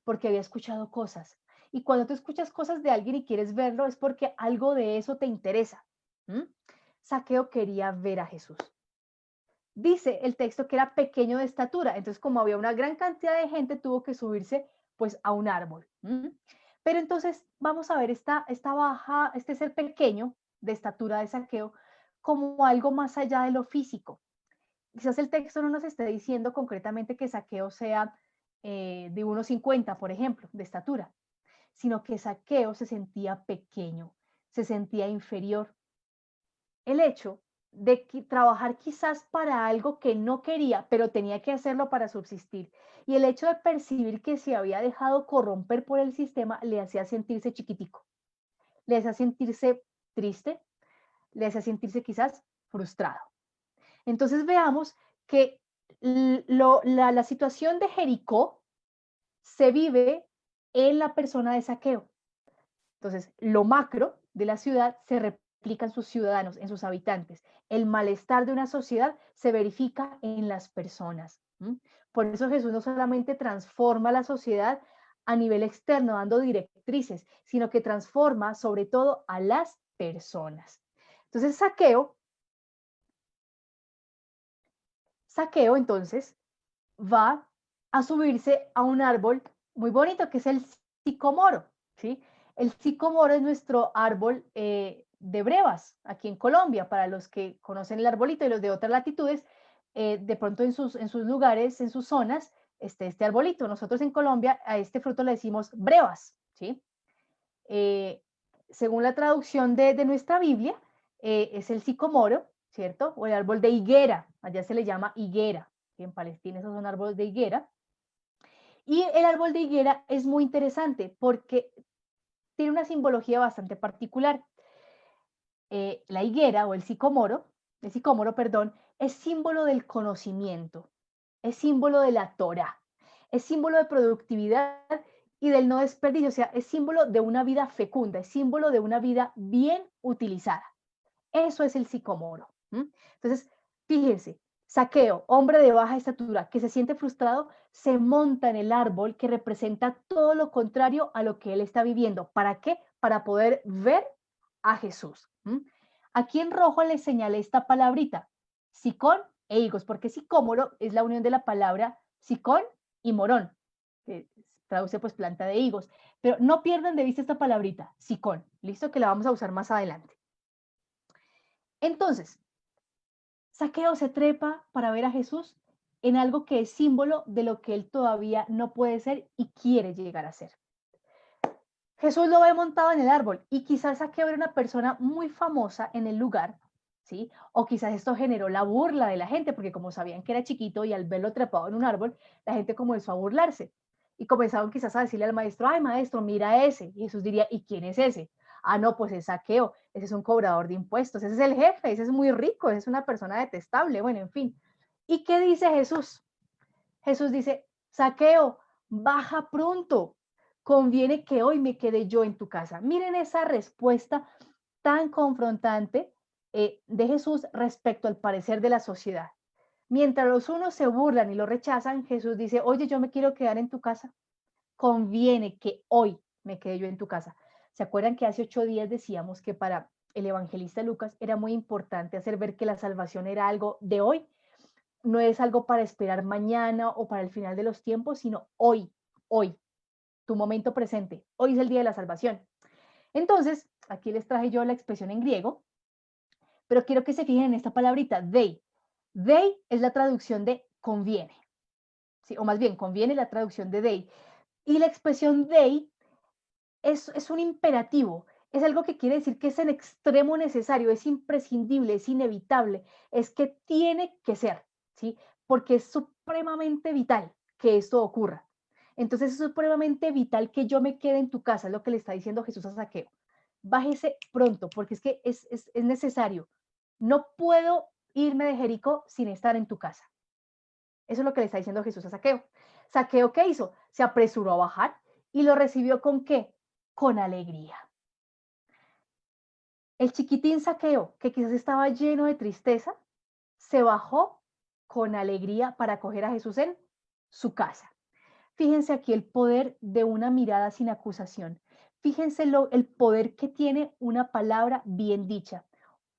porque había escuchado cosas. Y cuando tú escuchas cosas de alguien y quieres verlo, es porque algo de eso te interesa. Zaqueo quería ver a Jesús. Dice el texto que era pequeño de estatura, entonces como había una gran cantidad de gente, tuvo que subirse pues a un árbol. Pero entonces vamos a ver este ser pequeño de estatura de Zaqueo como algo más allá de lo físico. Quizás el texto no nos esté diciendo concretamente que Zaqueo sea de 1,50, por ejemplo, de estatura, sino que Zaqueo se sentía pequeño, se sentía inferior. El hecho de trabajar quizás para algo que no quería, pero tenía que hacerlo para subsistir, y el hecho de percibir que se había dejado corromper por el sistema le hacía sentirse chiquitico, le hacía sentirse triste, le hacía sentirse quizás frustrado. Entonces veamos que la situación de Jericó se vive en la persona de Zaqueo. Entonces, lo macro de la ciudad se replica en sus ciudadanos, en sus habitantes. El malestar de una sociedad se verifica en las personas. Por eso Jesús no solamente transforma la sociedad a nivel externo, dando directrices, sino que transforma sobre todo a las personas. Entonces, Zaqueo entonces va a subirse a un árbol muy bonito que es el sicomoro, ¿sí? El sicomoro es nuestro árbol de brevas aquí en Colombia, para los que conocen el arbolito y los de otras latitudes, de pronto en sus lugares, en sus zonas, este arbolito. Nosotros en Colombia a este fruto le decimos brevas, ¿sí? Según la traducción de nuestra Biblia, es el sicomoro, ¿cierto? O el árbol de higuera, allá se le llama higuera, en Palestina esos son árboles de higuera. Y el árbol de higuera es muy interesante porque tiene una simbología bastante particular. La higuera o el sicomoro, perdón, es símbolo del conocimiento, es símbolo de la Torah, es símbolo de productividad y del no desperdicio, o sea, es símbolo de una vida fecunda, es símbolo de una vida bien utilizada. Eso es el sicomoro. Entonces, fíjense, Zaqueo, hombre de baja estatura, que se siente frustrado, se monta en el árbol que representa todo lo contrario a lo que él está viviendo. ¿Para qué? Para poder ver a Jesús. Aquí en rojo le señalé esta palabrita, sicón e higos, porque sicómoro es la unión de la palabra sicón y morón, que traduce pues planta de higos. Pero no pierdan de vista esta palabrita, sicón, listo, que la vamos a usar más adelante. Entonces, Zaqueo se trepa para ver a Jesús en algo que es símbolo de lo que él todavía no puede ser y quiere llegar a ser. Jesús lo ve montado en el árbol y quizás Zaqueo era una persona muy famosa en el lugar, ¿sí? O quizás esto generó la burla de la gente, porque como sabían que era chiquito y al verlo trepado en un árbol, la gente comenzó a burlarse. Y comenzaron quizás a decirle al maestro, ay maestro, mira ese. Y Jesús diría, ¿y quién es ese? Ah, no, pues es Zaqueo, ese es un cobrador de impuestos, ese es el jefe, ese es muy rico, ese es una persona detestable, bueno, en fin. ¿Y qué dice Jesús? Jesús dice, Zaqueo, baja pronto, conviene que hoy me quede yo en tu casa. Miren esa respuesta tan confrontante de Jesús respecto al parecer de la sociedad. Mientras los unos se burlan y lo rechazan, Jesús dice, oye, yo me quiero quedar en tu casa. Conviene que hoy me quede yo en tu casa. ¿Se acuerdan que hace 8 días decíamos que para el evangelista Lucas era muy importante hacer ver que la salvación era algo de hoy? No es algo para esperar mañana o para el final de los tiempos, sino hoy, hoy, tu momento presente. Hoy es el día de la salvación. Entonces, aquí les traje yo la expresión en griego, pero quiero que se fijen en esta palabrita, dei. Dei es la traducción de conviene, ¿sí? O más bien, conviene la traducción de dei. Y la expresión dei es un imperativo, es algo que quiere decir que es en extremo necesario, es imprescindible, es inevitable, es que tiene que ser, ¿sí? Porque es supremamente vital que esto ocurra. Entonces es supremamente vital que yo me quede en tu casa, es lo que le está diciendo Jesús a Zaqueo. Bájese pronto, porque es que es necesario. No puedo irme de Jericó sin estar en tu casa. Eso es lo que le está diciendo Jesús a Zaqueo. Zaqueo, ¿qué hizo? Se apresuró a bajar y lo recibió ¿con qué? Con alegría. El chiquitín Zaqueo, que quizás estaba lleno de tristeza, se bajó con alegría para acoger a Jesús en su casa. Fíjense aquí el poder de una mirada sin acusación. Fíjense el poder que tiene una palabra bien dicha,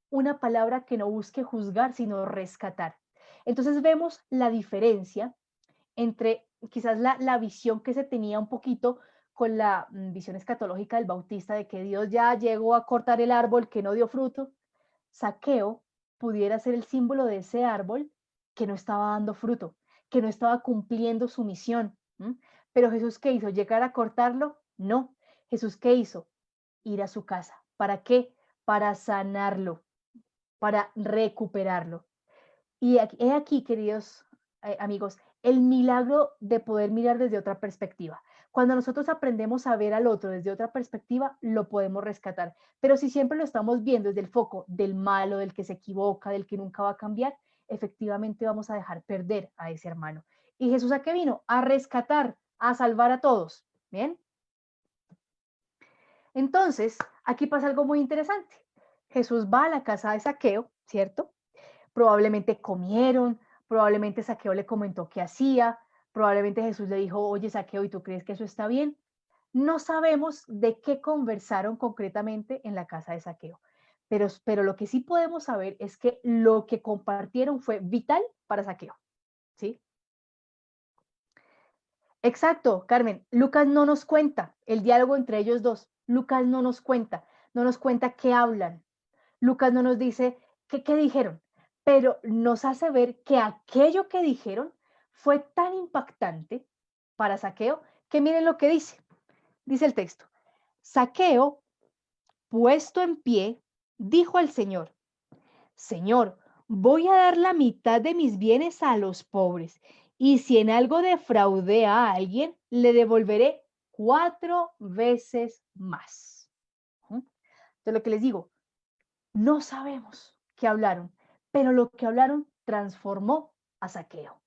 una palabra que no busque juzgar, sino rescatar. Entonces vemos la diferencia entre quizás la visión que se tenía un poquito con la visión escatológica del Bautista de que Dios ya llegó a cortar el árbol que no dio fruto. Zaqueo pudiera ser el símbolo de ese árbol que no estaba dando fruto, que no estaba cumpliendo su misión. Pero Jesús, ¿qué hizo? ¿Llegar a cortarlo? No. Jesús, ¿qué hizo? Ir a su casa. ¿Para qué? Para sanarlo, para recuperarlo. Y he aquí, queridos amigos, el milagro de poder mirar desde otra perspectiva. Cuando nosotros aprendemos a ver al otro desde otra perspectiva, lo podemos rescatar. Pero si siempre lo estamos viendo desde el foco del malo, del que se equivoca, del que nunca va a cambiar, efectivamente vamos a dejar perder a ese hermano. ¿Y Jesús a qué vino? A rescatar, a salvar a todos. ¿Bien? Entonces, aquí pasa algo muy interesante. Jesús va a la casa de Zaqueo, ¿cierto? Probablemente comieron, probablemente Zaqueo le comentó qué hacía, probablemente Jesús le dijo, oye Zaqueo, ¿y tú crees que eso está bien? No sabemos de qué conversaron concretamente en la casa de Zaqueo, pero lo que sí podemos saber es que lo que compartieron fue vital para Zaqueo, ¿sí? Exacto, Carmen. Lucas no nos cuenta el diálogo entre ellos dos. Lucas no nos cuenta qué hablan. Lucas no nos dice qué dijeron, pero nos hace ver que aquello que dijeron fue tan impactante para Zaqueo que miren lo que dice. Dice el texto. Zaqueo, puesto en pie, dijo al Señor, Señor, voy a dar la mitad de mis bienes a los pobres, y si en algo defraudé a alguien, le devolveré 4 veces más. Entonces, lo que les digo, no sabemos qué hablaron, pero lo que hablaron transformó a Zaqueo.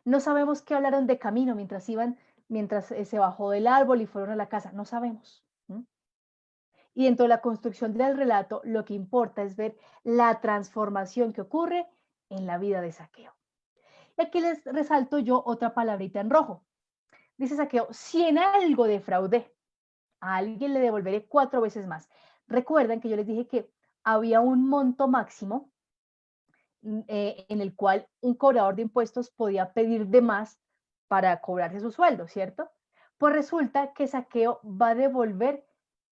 No sabemos qué hablaron de camino mientras iban, mientras se bajó del árbol y fueron a la casa. No sabemos. Y dentro de la construcción del relato, lo que importa es ver la transformación que ocurre en la vida de Zaqueo. Y aquí les resalto yo otra palabrita en rojo. Dice Zaqueo, si en algo defraudé, a alguien le devolveré 4 veces más. Recuerden que yo les dije que había un monto máximo en el cual un cobrador de impuestos podía pedir de más para cobrarse su sueldo, ¿cierto? Pues resulta que Zaqueo va a devolver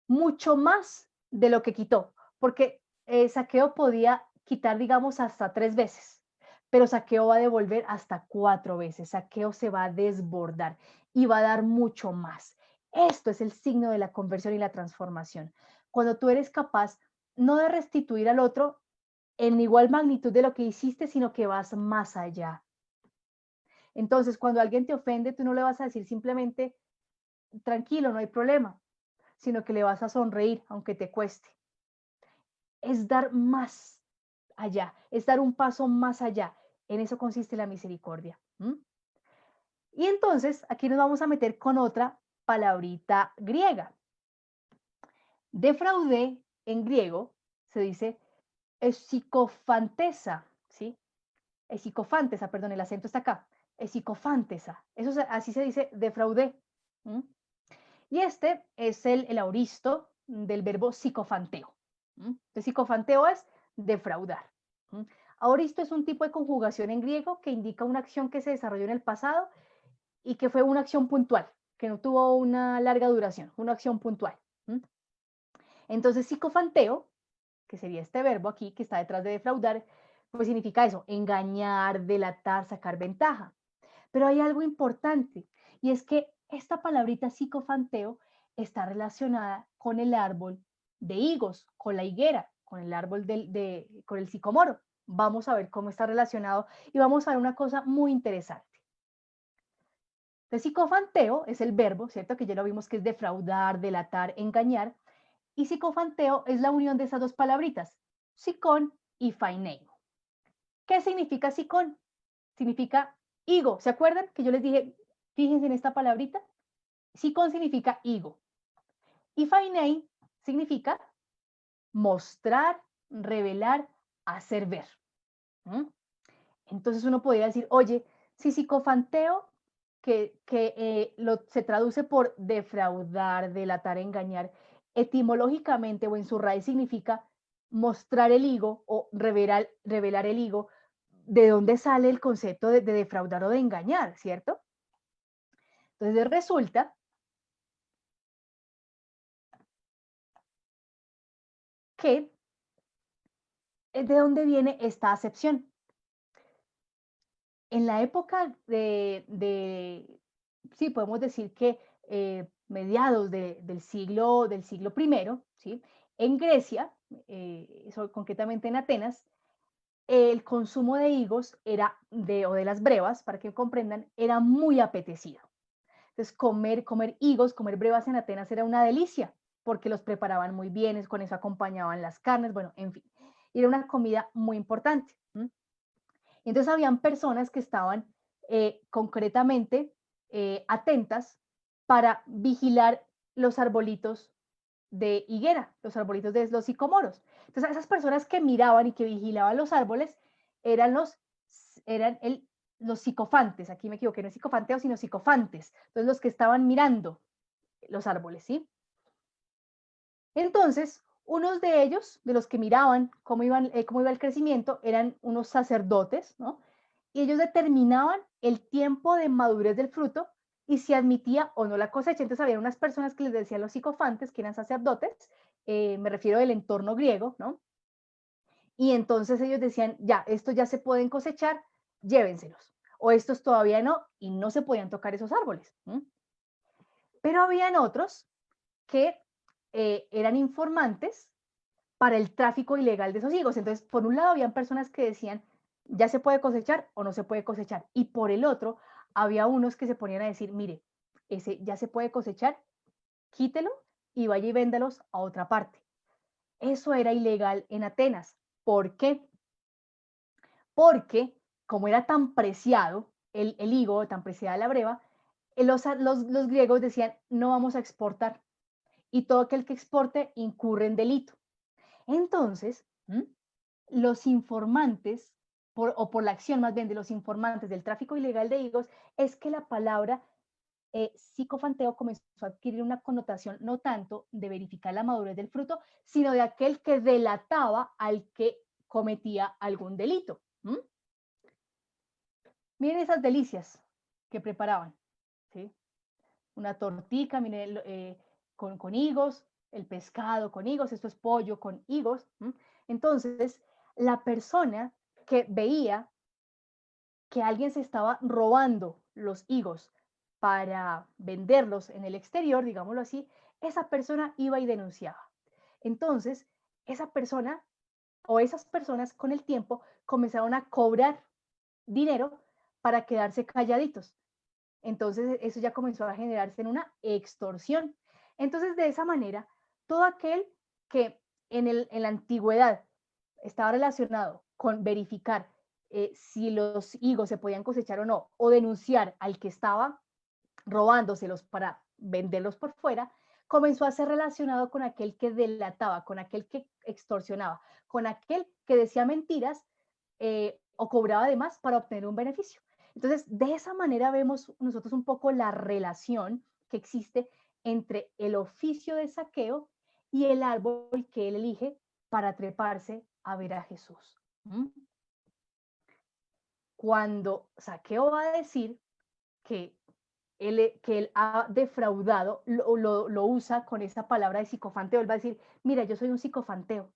mucho más de lo que quitó, porque Zaqueo podía quitar, digamos, hasta 3 veces, pero Zaqueo va a devolver hasta 4 veces. Zaqueo se va a desbordar y va a dar mucho más. Esto es el signo de la conversión y la transformación. Cuando tú eres capaz no de restituir al otro en igual magnitud de lo que hiciste, sino que vas más allá. Entonces, cuando alguien te ofende, tú no le vas a decir simplemente, tranquilo, no hay problema, sino que le vas a sonreír, aunque te cueste. Es dar más allá, es dar un paso más allá. En eso consiste la misericordia. Y entonces, aquí nos vamos a meter con otra palabrita griega. Defraudé en griego se dice esicofantesa, ¿sí? Esicofantesa, perdón, el acento está acá. Esicofantesa. Eso así se dice defraudé. Y este es el auristo del verbo psicofanteo. Entonces, psicofanteo es defraudar. Auristo es un tipo de conjugación en griego que indica una acción que se desarrolló en el pasado y que fue una acción puntual, que no tuvo una larga duración, una acción puntual. Entonces, psicofanteo, que sería este verbo aquí que está detrás de defraudar, pues significa eso, engañar, delatar, sacar ventaja. Pero hay algo importante y es que esta palabrita psicofanteo está relacionada con el árbol de higos, con la higuera, con el árbol con el sicomoro. Vamos a ver cómo está relacionado y vamos a ver una cosa muy interesante. Entonces, psicofanteo es el verbo, ¿cierto? Que ya lo vimos que es defraudar, delatar, engañar. Y psicofanteo es la unión de esas dos palabritas, psicón y faineo. ¿Qué significa psicón? Significa higo. ¿Se acuerdan que yo les dije, fíjense en esta palabrita? Psicón significa higo. Y fainei significa mostrar, revelar, hacer ver. Entonces uno podría decir, oye, si psicofanteo, se traduce por defraudar, delatar, engañar, etimológicamente o en su raíz significa mostrar el higo o revelar el higo, ¿de dónde sale el concepto de defraudar o de engañar, cierto? Entonces resulta que ¿de dónde viene esta acepción? En la época sí, podemos decir que mediados del siglo I, ¿sí? En Grecia, concretamente en Atenas, el consumo de higos o de las brevas, para que comprendan, era muy apetecido. Entonces, comer higos, comer brevas en Atenas era una delicia, porque los preparaban muy bien, con eso acompañaban las carnes, bueno, en fin, era una comida muy importante. Entonces, habían personas que estaban concretamente atentas para vigilar los arbolitos de higuera, los arbolitos de los sicomoros. Entonces, esas personas que miraban y que vigilaban los árboles eran los psicofantes. Aquí me equivoqué, no es psicofanteo, sino psicofantes. Entonces, los que estaban mirando los árboles, ¿sí? Entonces, unos de ellos, de los que miraban cómo iba el crecimiento, eran unos sacerdotes, ¿no? Y ellos determinaban el tiempo de madurez del fruto y si admitía o no la cosecha. Entonces, había unas personas que les decían los psicofantes, que eran sacerdotes, me refiero del entorno griego, ¿no? Y entonces ellos decían, ya, estos ya se pueden cosechar, llévenselos. O estos todavía no, y no se podían tocar esos árboles. Pero habían otros que eran informantes para el tráfico ilegal de esos higos. Entonces, por un lado, habían personas que decían, ya se puede cosechar o no se puede cosechar. Y por el otro, había unos que se ponían a decir, mire, ese ya se puede cosechar, quítelo y vaya y véndalos a otra parte. Eso era ilegal en Atenas. ¿Por qué? Porque como era tan preciado el higo, tan preciada la breva, los griegos decían, no vamos a exportar. Y todo aquel que exporte incurre en delito. Entonces, los informantes o por la acción más bien de los informantes del tráfico ilegal de higos, es que la palabra psicofanteo comenzó a adquirir una connotación no tanto de verificar la madurez del fruto, sino de aquel que delataba al que cometía algún delito. Miren esas delicias que preparaban, ¿sí? Una tortica, miren, con higos, el pescado con higos, esto es pollo con higos. Entonces, la persona que veía que alguien se estaba robando los higos para venderlos en el exterior, digámoslo así, esa persona iba y denunciaba. Entonces, esa persona o esas personas con el tiempo comenzaron a cobrar dinero para quedarse calladitos. Entonces, eso ya comenzó a generarse en una extorsión. Entonces, de esa manera, todo aquel que en la antigüedad estaba relacionado con verificar si los higos se podían cosechar o no, o denunciar al que estaba robándoselos para venderlos por fuera, comenzó a ser relacionado con aquel que delataba, con aquel que extorsionaba, con aquel que decía mentiras o cobraba de más para obtener un beneficio. Entonces, de esa manera vemos nosotros un poco la relación que existe entre el oficio de saqueo y el árbol que él elige para treparse a ver a Jesús. Cuando Saqueo va a decir que él ha defraudado, lo usa con esa palabra de psicofanteo. Él va a decir, mira, yo soy un psicofanteo,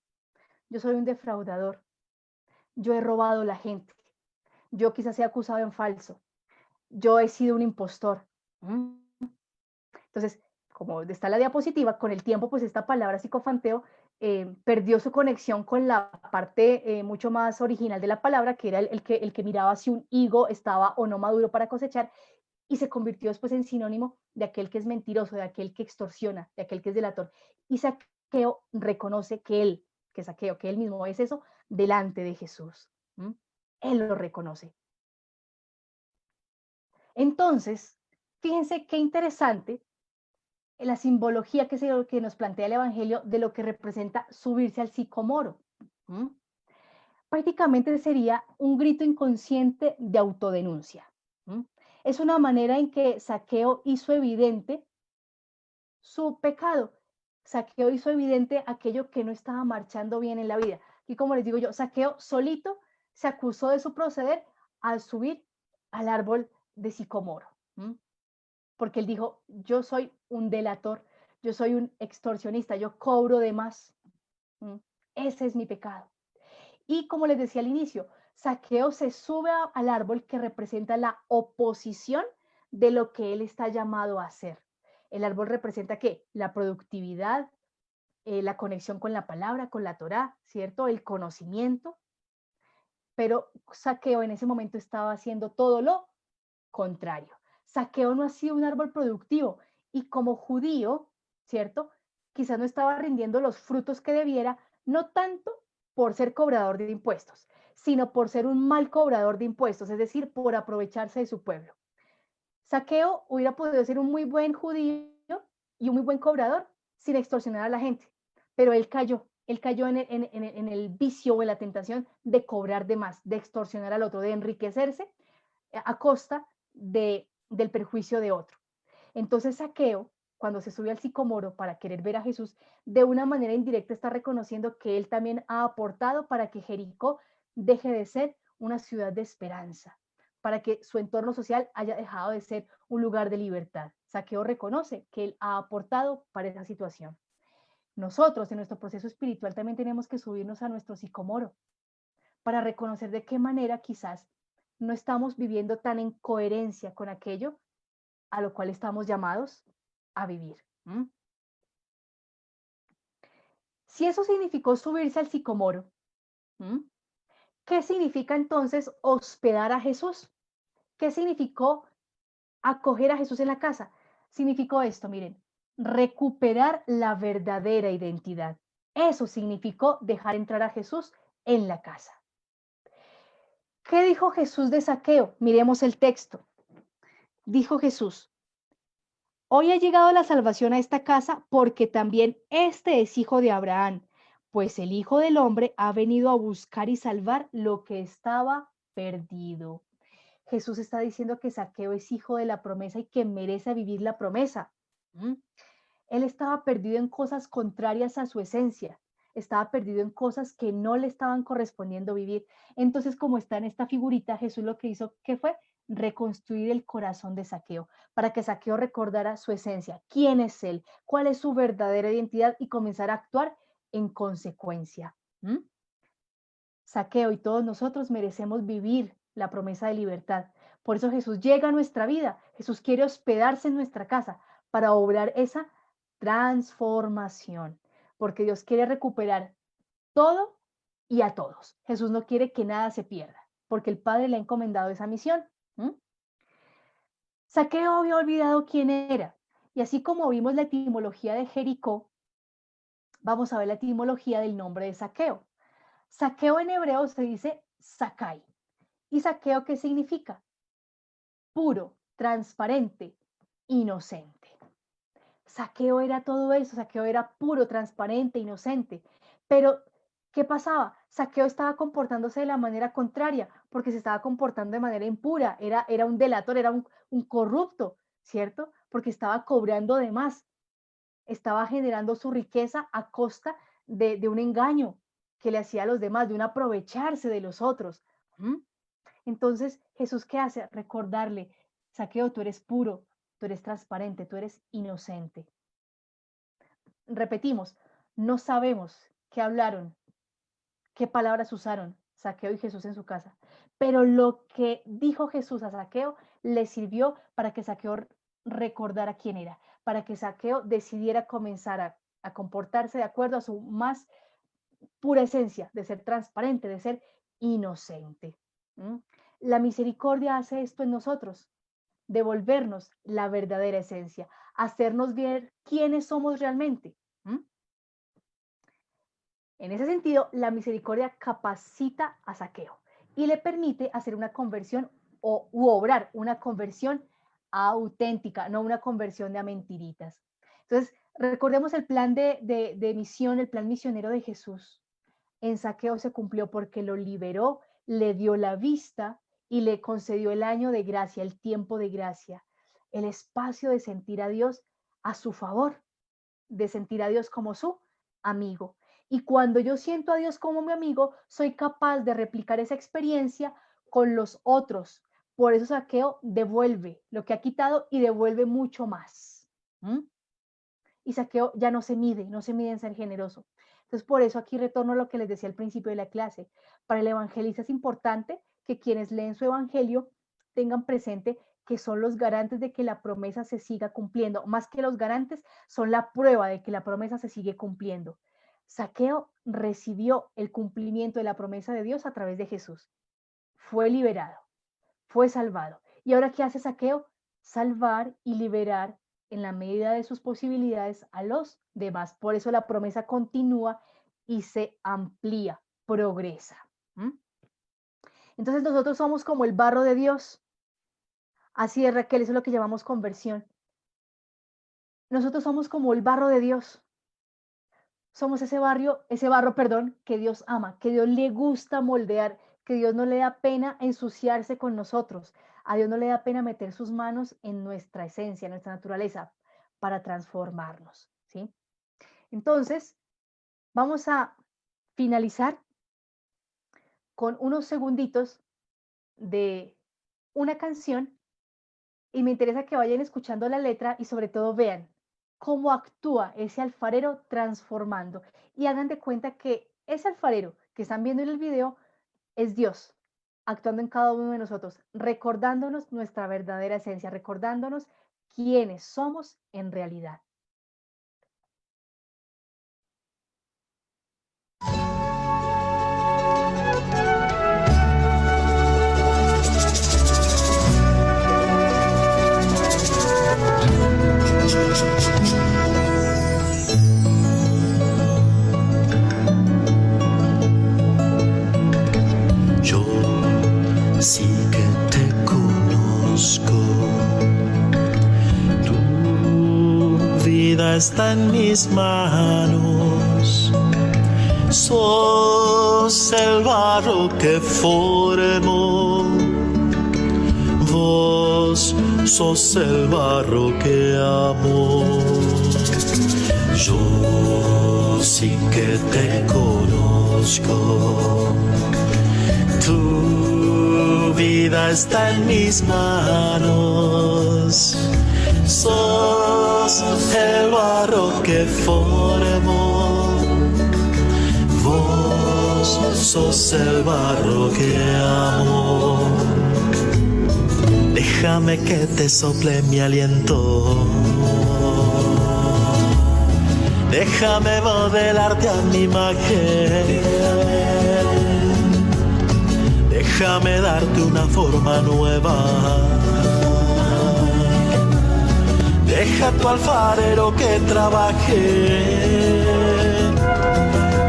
yo soy un defraudador, yo he robado a la gente, yo quizás sea acusado en falso, yo he sido un impostor. Entonces, como está la diapositiva, con el tiempo, pues esta palabra psicofanteo perdió su conexión con la parte mucho más original de la palabra, que era el que miraba si un higo estaba o no maduro para cosechar, y se convirtió después en sinónimo de aquel que es mentiroso, de aquel que extorsiona, de aquel que es delator. Y Saqueo reconoce que él mismo es eso delante de Jesús. Él lo reconoce. Entonces, fíjense qué interesante la simbología que nos plantea el Evangelio de lo que representa subirse al sicomoro. Prácticamente sería un grito inconsciente de autodenuncia. Es una manera en que Saqueo hizo evidente su pecado. Saqueo hizo evidente aquello que no estaba marchando bien en la vida. Y como les digo yo, Saqueo solito se acusó de su proceder al subir al árbol de sicomoro. Porque él dijo, yo soy un delator, yo soy un extorsionista, yo cobro de más. Ese es mi pecado. Y como les decía al inicio, Saqueo se sube al árbol que representa la oposición de lo que él está llamado a hacer. El árbol representa ¿qué? La productividad, la conexión con la palabra, con la Torá, ¿cierto? El conocimiento. Pero Saqueo en ese momento estaba haciendo todo lo contrario. Saqueo no ha sido un árbol productivo y como judío, ¿cierto? Quizás no estaba rindiendo los frutos que debiera, no tanto por ser cobrador de impuestos, sino por ser un mal cobrador de impuestos, es decir, por aprovecharse de su pueblo. Saqueo hubiera podido ser un muy buen judío y un muy buen cobrador sin extorsionar a la gente, pero él cayó en el vicio o en la tentación de cobrar de más, de extorsionar al otro, de enriquecerse a costa del perjuicio de otro. Entonces Saqueo, cuando se sube al sicomoro para querer ver a Jesús, de una manera indirecta está reconociendo que él también ha aportado para que Jericó deje de ser una ciudad de esperanza, para que su entorno social haya dejado de ser un lugar de libertad. Saqueo reconoce que él ha aportado para esa situación. Nosotros en nuestro proceso espiritual también tenemos que subirnos a nuestro sicomoro para reconocer de qué manera quizás no estamos viviendo tan en coherencia con aquello a lo cual estamos llamados a vivir. Si eso significó subirse al sicomoro, ¿qué significa entonces hospedar a Jesús? ¿Qué significó acoger a Jesús en la casa? Significó esto, miren, recuperar la verdadera identidad. Eso significó dejar entrar a Jesús en la casa. ¿Qué dijo Jesús de Saqueo? Miremos el texto. Dijo Jesús, hoy ha llegado la salvación a esta casa porque también este es hijo de Abraham, pues el Hijo del Hombre ha venido a buscar y salvar lo que estaba perdido. Jesús está diciendo que Zaqueo es hijo de la promesa y que merece vivir la promesa. ¿Mm? Él estaba perdido en cosas contrarias a su esencia, estaba perdido en cosas que no le estaban correspondiendo vivir. Entonces, como está en esta figurita, Jesús lo que hizo, ¿qué fue? Reconstruir el corazón de Zaqueo, para que Zaqueo recordara su esencia, quién es él, cuál es su verdadera identidad y comenzar a actuar en consecuencia. ¿Mm? Zaqueo y todos nosotros merecemos vivir la promesa de libertad. Por eso Jesús llega a nuestra vida. Jesús quiere hospedarse en nuestra casa para obrar esa transformación, porque Dios quiere recuperar todo y a todos. Jesús no quiere que nada se pierda, porque el Padre le ha encomendado esa misión. ¿Mm? Zaqueo había olvidado quién era, y así como vimos la etimología de Jericó, vamos a ver la etimología del nombre de Zaqueo. Zaqueo en hebreo se dice Zakai. ¿Y Zaqueo qué significa? Puro, transparente, inocente. Zaqueo era todo eso, Zaqueo era puro, transparente, inocente. Pero, ¿qué pasaba? Zaqueo estaba comportándose de la manera contraria, porque se estaba comportando de manera impura, era un delator, era un corrupto, ¿cierto? Porque estaba cobrando de más, estaba generando su riqueza a costa de un engaño que le hacía a los demás, de un aprovecharse de los otros. ¿Mm? Entonces, Jesús, ¿qué hace? Recordarle, Zaqueo, tú eres puro, tú eres transparente, tú eres inocente. Repetimos, no sabemos qué hablaron, qué palabras usaron Zaqueo y Jesús en su casa, pero lo que dijo Jesús a Zaqueo le sirvió para que Zaqueo recordara quién era, para que Zaqueo decidiera comenzar a comportarse de acuerdo a su más pura esencia, de ser transparente, de ser inocente. ¿Mm? La misericordia hace esto en nosotros, devolvernos la verdadera esencia, hacernos ver quiénes somos realmente. ¿Mm? En ese sentido, la misericordia capacita a Zaqueo y le permite hacer una conversión u obrar una conversión auténtica, no una conversión de a mentiritas. Entonces, recordemos el plan de misión, el plan misionero de Jesús. En Zaqueo se cumplió porque lo liberó, le dio la vista y le concedió el año de gracia, el tiempo de gracia, el espacio de sentir a Dios a su favor, de sentir a Dios como su amigo. Y cuando yo siento a Dios como mi amigo, soy capaz de replicar esa experiencia con los otros. Por eso Zaqueo devuelve lo que ha quitado y devuelve mucho más. ¿Mm? Y Zaqueo ya no se mide en ser generoso. Entonces, por eso aquí retorno a lo que les decía al principio de la clase. Para el evangelista es importante que quienes leen su evangelio tengan presente que son los garantes de que la promesa se siga cumpliendo. Más que los garantes, son la prueba de que la promesa se sigue cumpliendo. Zaqueo recibió el cumplimiento de la promesa de Dios a través de Jesús. Fue liberado, fue salvado. ¿Y ahora qué hace Zaqueo? Salvar y liberar en la medida de sus posibilidades a los demás. Por eso la promesa continúa y se amplía, progresa. ¿Mm? Entonces nosotros somos como el barro de Dios. Así es, Raquel, eso es lo que llamamos conversión. Nosotros somos como el barro de Dios. Somos ese barro, que Dios ama, que Dios le gusta moldear, que Dios no le da pena ensuciarse con nosotros. A Dios no le da pena meter sus manos en nuestra esencia, en nuestra naturaleza, para transformarnos, ¿sí? Entonces, vamos a finalizar con unos segunditos de una canción y me interesa que vayan escuchando la letra y sobre todo vean cómo actúa ese alfarero transformando y hagan de cuenta que ese alfarero que están viendo en el video es Dios actuando en cada uno de nosotros, recordándonos nuestra verdadera esencia, recordándonos quiénes somos en realidad. Yo sí que te conozco, tu vida está en mis manos, sos el barro que formó, vos sos el barro que amó. Yo sí que te conozco, tu vida está en mis manos, sos el barro que formó, vos sos el barro que amó. Déjame que te sople mi aliento, déjame modelarte a mi imagen, déjame darte una forma nueva. Deja tu alfarero que trabaje,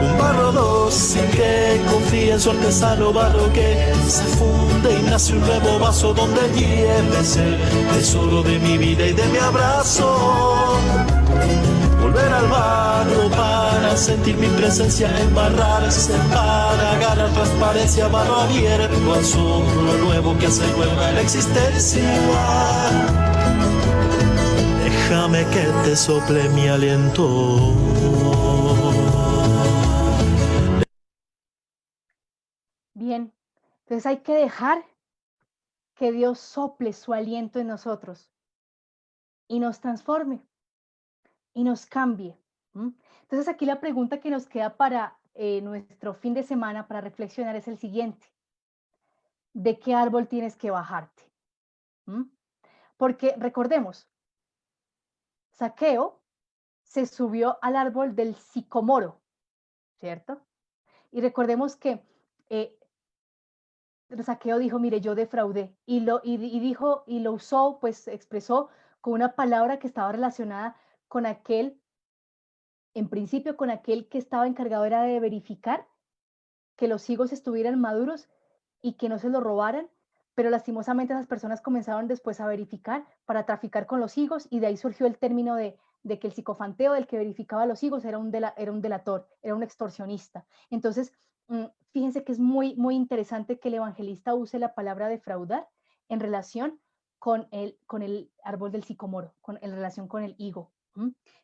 un barro dócil que confía en su artesano, barro que se funde y nace un nuevo vaso donde lleves el tesoro de mi vida y de mi abrazo. Volver al barro para sentir mi presencia, embarrarse para agarrar transparencia, barro abierto al sol, lo nuevo que hace nueva la existencia. Déjame que te sople mi aliento. Bien, entonces hay que dejar que Dios sople su aliento en nosotros y nos transforme y nos cambie. Entonces aquí la pregunta que nos queda para nuestro fin de semana para reflexionar es el siguiente: ¿de qué árbol tienes que bajarte? Porque recordemos, Zaqueo se subió al árbol del sicomoro, ¿cierto? Y recordemos que Zaqueo dijo, mire, yo defraudé, y lo usó, pues expresó con una palabra que estaba relacionada con aquel, en principio con aquel que estaba encargado era de verificar que los higos estuvieran maduros y que no se los robaran, pero lastimosamente esas personas comenzaron después a verificar para traficar con los higos, y de ahí surgió el término de que el psicofanteo del que verificaba los higos era un delator, era un extorsionista. Entonces, fíjense que es muy, muy interesante que el evangelista use la palabra defraudar en relación con el árbol del sicomoro, en relación con el higo.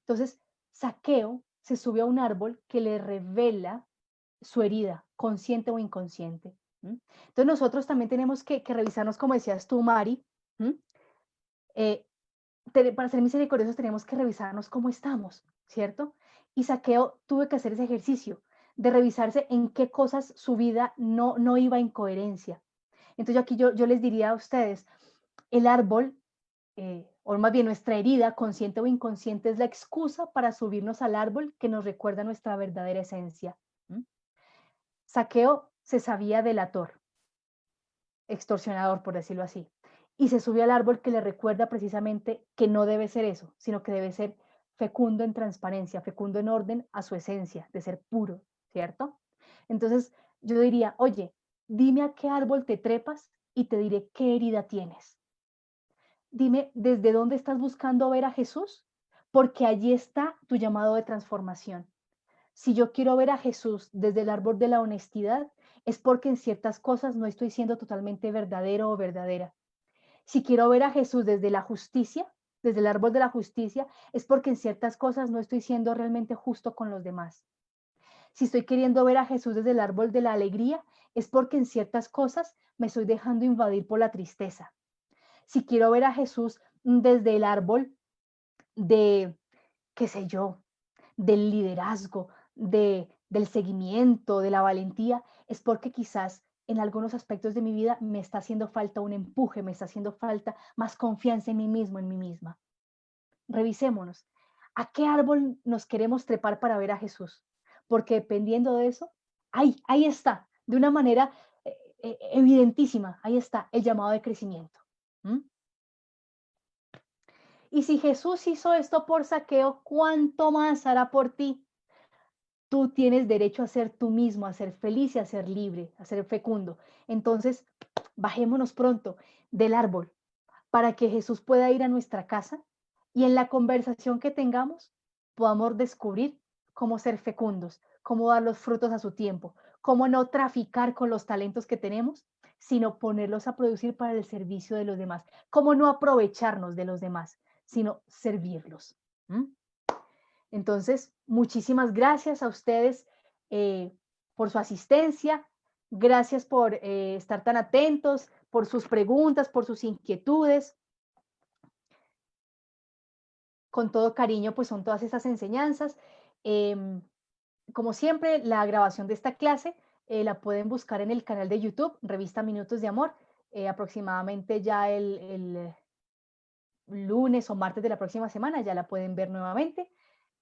Entonces, Zaqueo se subió a un árbol que le revela su herida, consciente o inconsciente. Entonces nosotros también tenemos que revisarnos, como decías tú, Mari, para ser misericordiosos tenemos que revisarnos cómo estamos, ¿cierto? Y Zaqueo tuvo que hacer ese ejercicio de revisarse en qué cosas su vida no iba en coherencia. Entonces aquí yo les diría a ustedes, el árbol, o más bien nuestra herida, consciente o inconsciente, es la excusa para subirnos al árbol que nos recuerda nuestra verdadera esencia. Zaqueo se sabía delator, extorsionador, por decirlo así, y se subió al árbol que le recuerda precisamente que no debe ser eso, sino que debe ser fecundo en transparencia, fecundo en orden a su esencia, de ser puro, ¿cierto? Entonces yo diría, oye, dime a qué árbol te trepas y te diré qué herida tienes. Dime desde dónde estás buscando ver a Jesús, porque allí está tu llamado de transformación. Si yo quiero ver a Jesús desde el árbol de la honestidad, es porque en ciertas cosas no estoy siendo totalmente verdadero o verdadera. Si quiero ver a Jesús desde la justicia, desde el árbol de la justicia, es porque en ciertas cosas no estoy siendo realmente justo con los demás. Si estoy queriendo ver a Jesús desde el árbol de la alegría, es porque en ciertas cosas me estoy dejando invadir por la tristeza. Si quiero ver a Jesús desde el árbol de, qué sé yo, del liderazgo, del seguimiento, de la valentía, es porque quizás en algunos aspectos de mi vida me está haciendo falta un empuje, me está haciendo falta más confianza en mí mismo, en mí misma. Revisémonos. ¿A qué árbol nos queremos trepar para ver a Jesús? Porque dependiendo de eso, ahí está, de una manera evidentísima, ahí está el llamado de crecimiento. Y si Jesús hizo esto por Zaqueo, ¿cuánto más hará por ti? Tú tienes derecho a ser tú mismo, a ser feliz y a ser libre, a ser fecundo. Entonces, bajémonos pronto del árbol para que Jesús pueda ir a nuestra casa y en la conversación que tengamos podamos descubrir cómo ser fecundos, cómo dar los frutos a su tiempo, cómo no traficar con los talentos que tenemos, sino ponerlos a producir para el servicio de los demás, cómo no aprovecharnos de los demás, sino servirlos. ¿Mm? Entonces, muchísimas gracias a ustedes por su asistencia, gracias por estar tan atentos, por sus preguntas, por sus inquietudes. Con todo cariño, pues son todas esas enseñanzas. Como siempre, la grabación de esta clase la pueden buscar en el canal de YouTube, Revista Minutos de Amor, aproximadamente ya el lunes o martes de la próxima semana, ya la pueden ver nuevamente.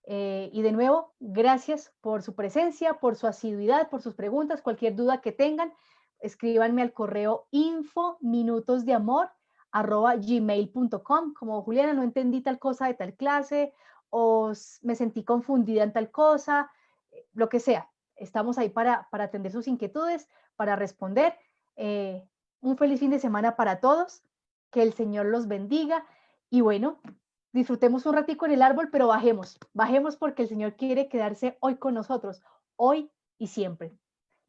Y de nuevo, gracias por su presencia, por su asiduidad, por sus preguntas. Cualquier duda que tengan, escríbanme al correo info.minutosdeamor@gmail.com. Como Juliana, no entendí tal cosa de tal clase o me sentí confundida en tal cosa, lo que sea. Estamos ahí para atender sus inquietudes, para responder. Un feliz fin de semana para todos. Que el Señor los bendiga. Y bueno, disfrutemos un ratico en el árbol, pero bajemos porque el Señor quiere quedarse hoy con nosotros, hoy y siempre.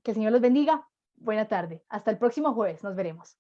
Que el Señor los bendiga. Buena tarde. Hasta el próximo jueves. Nos veremos.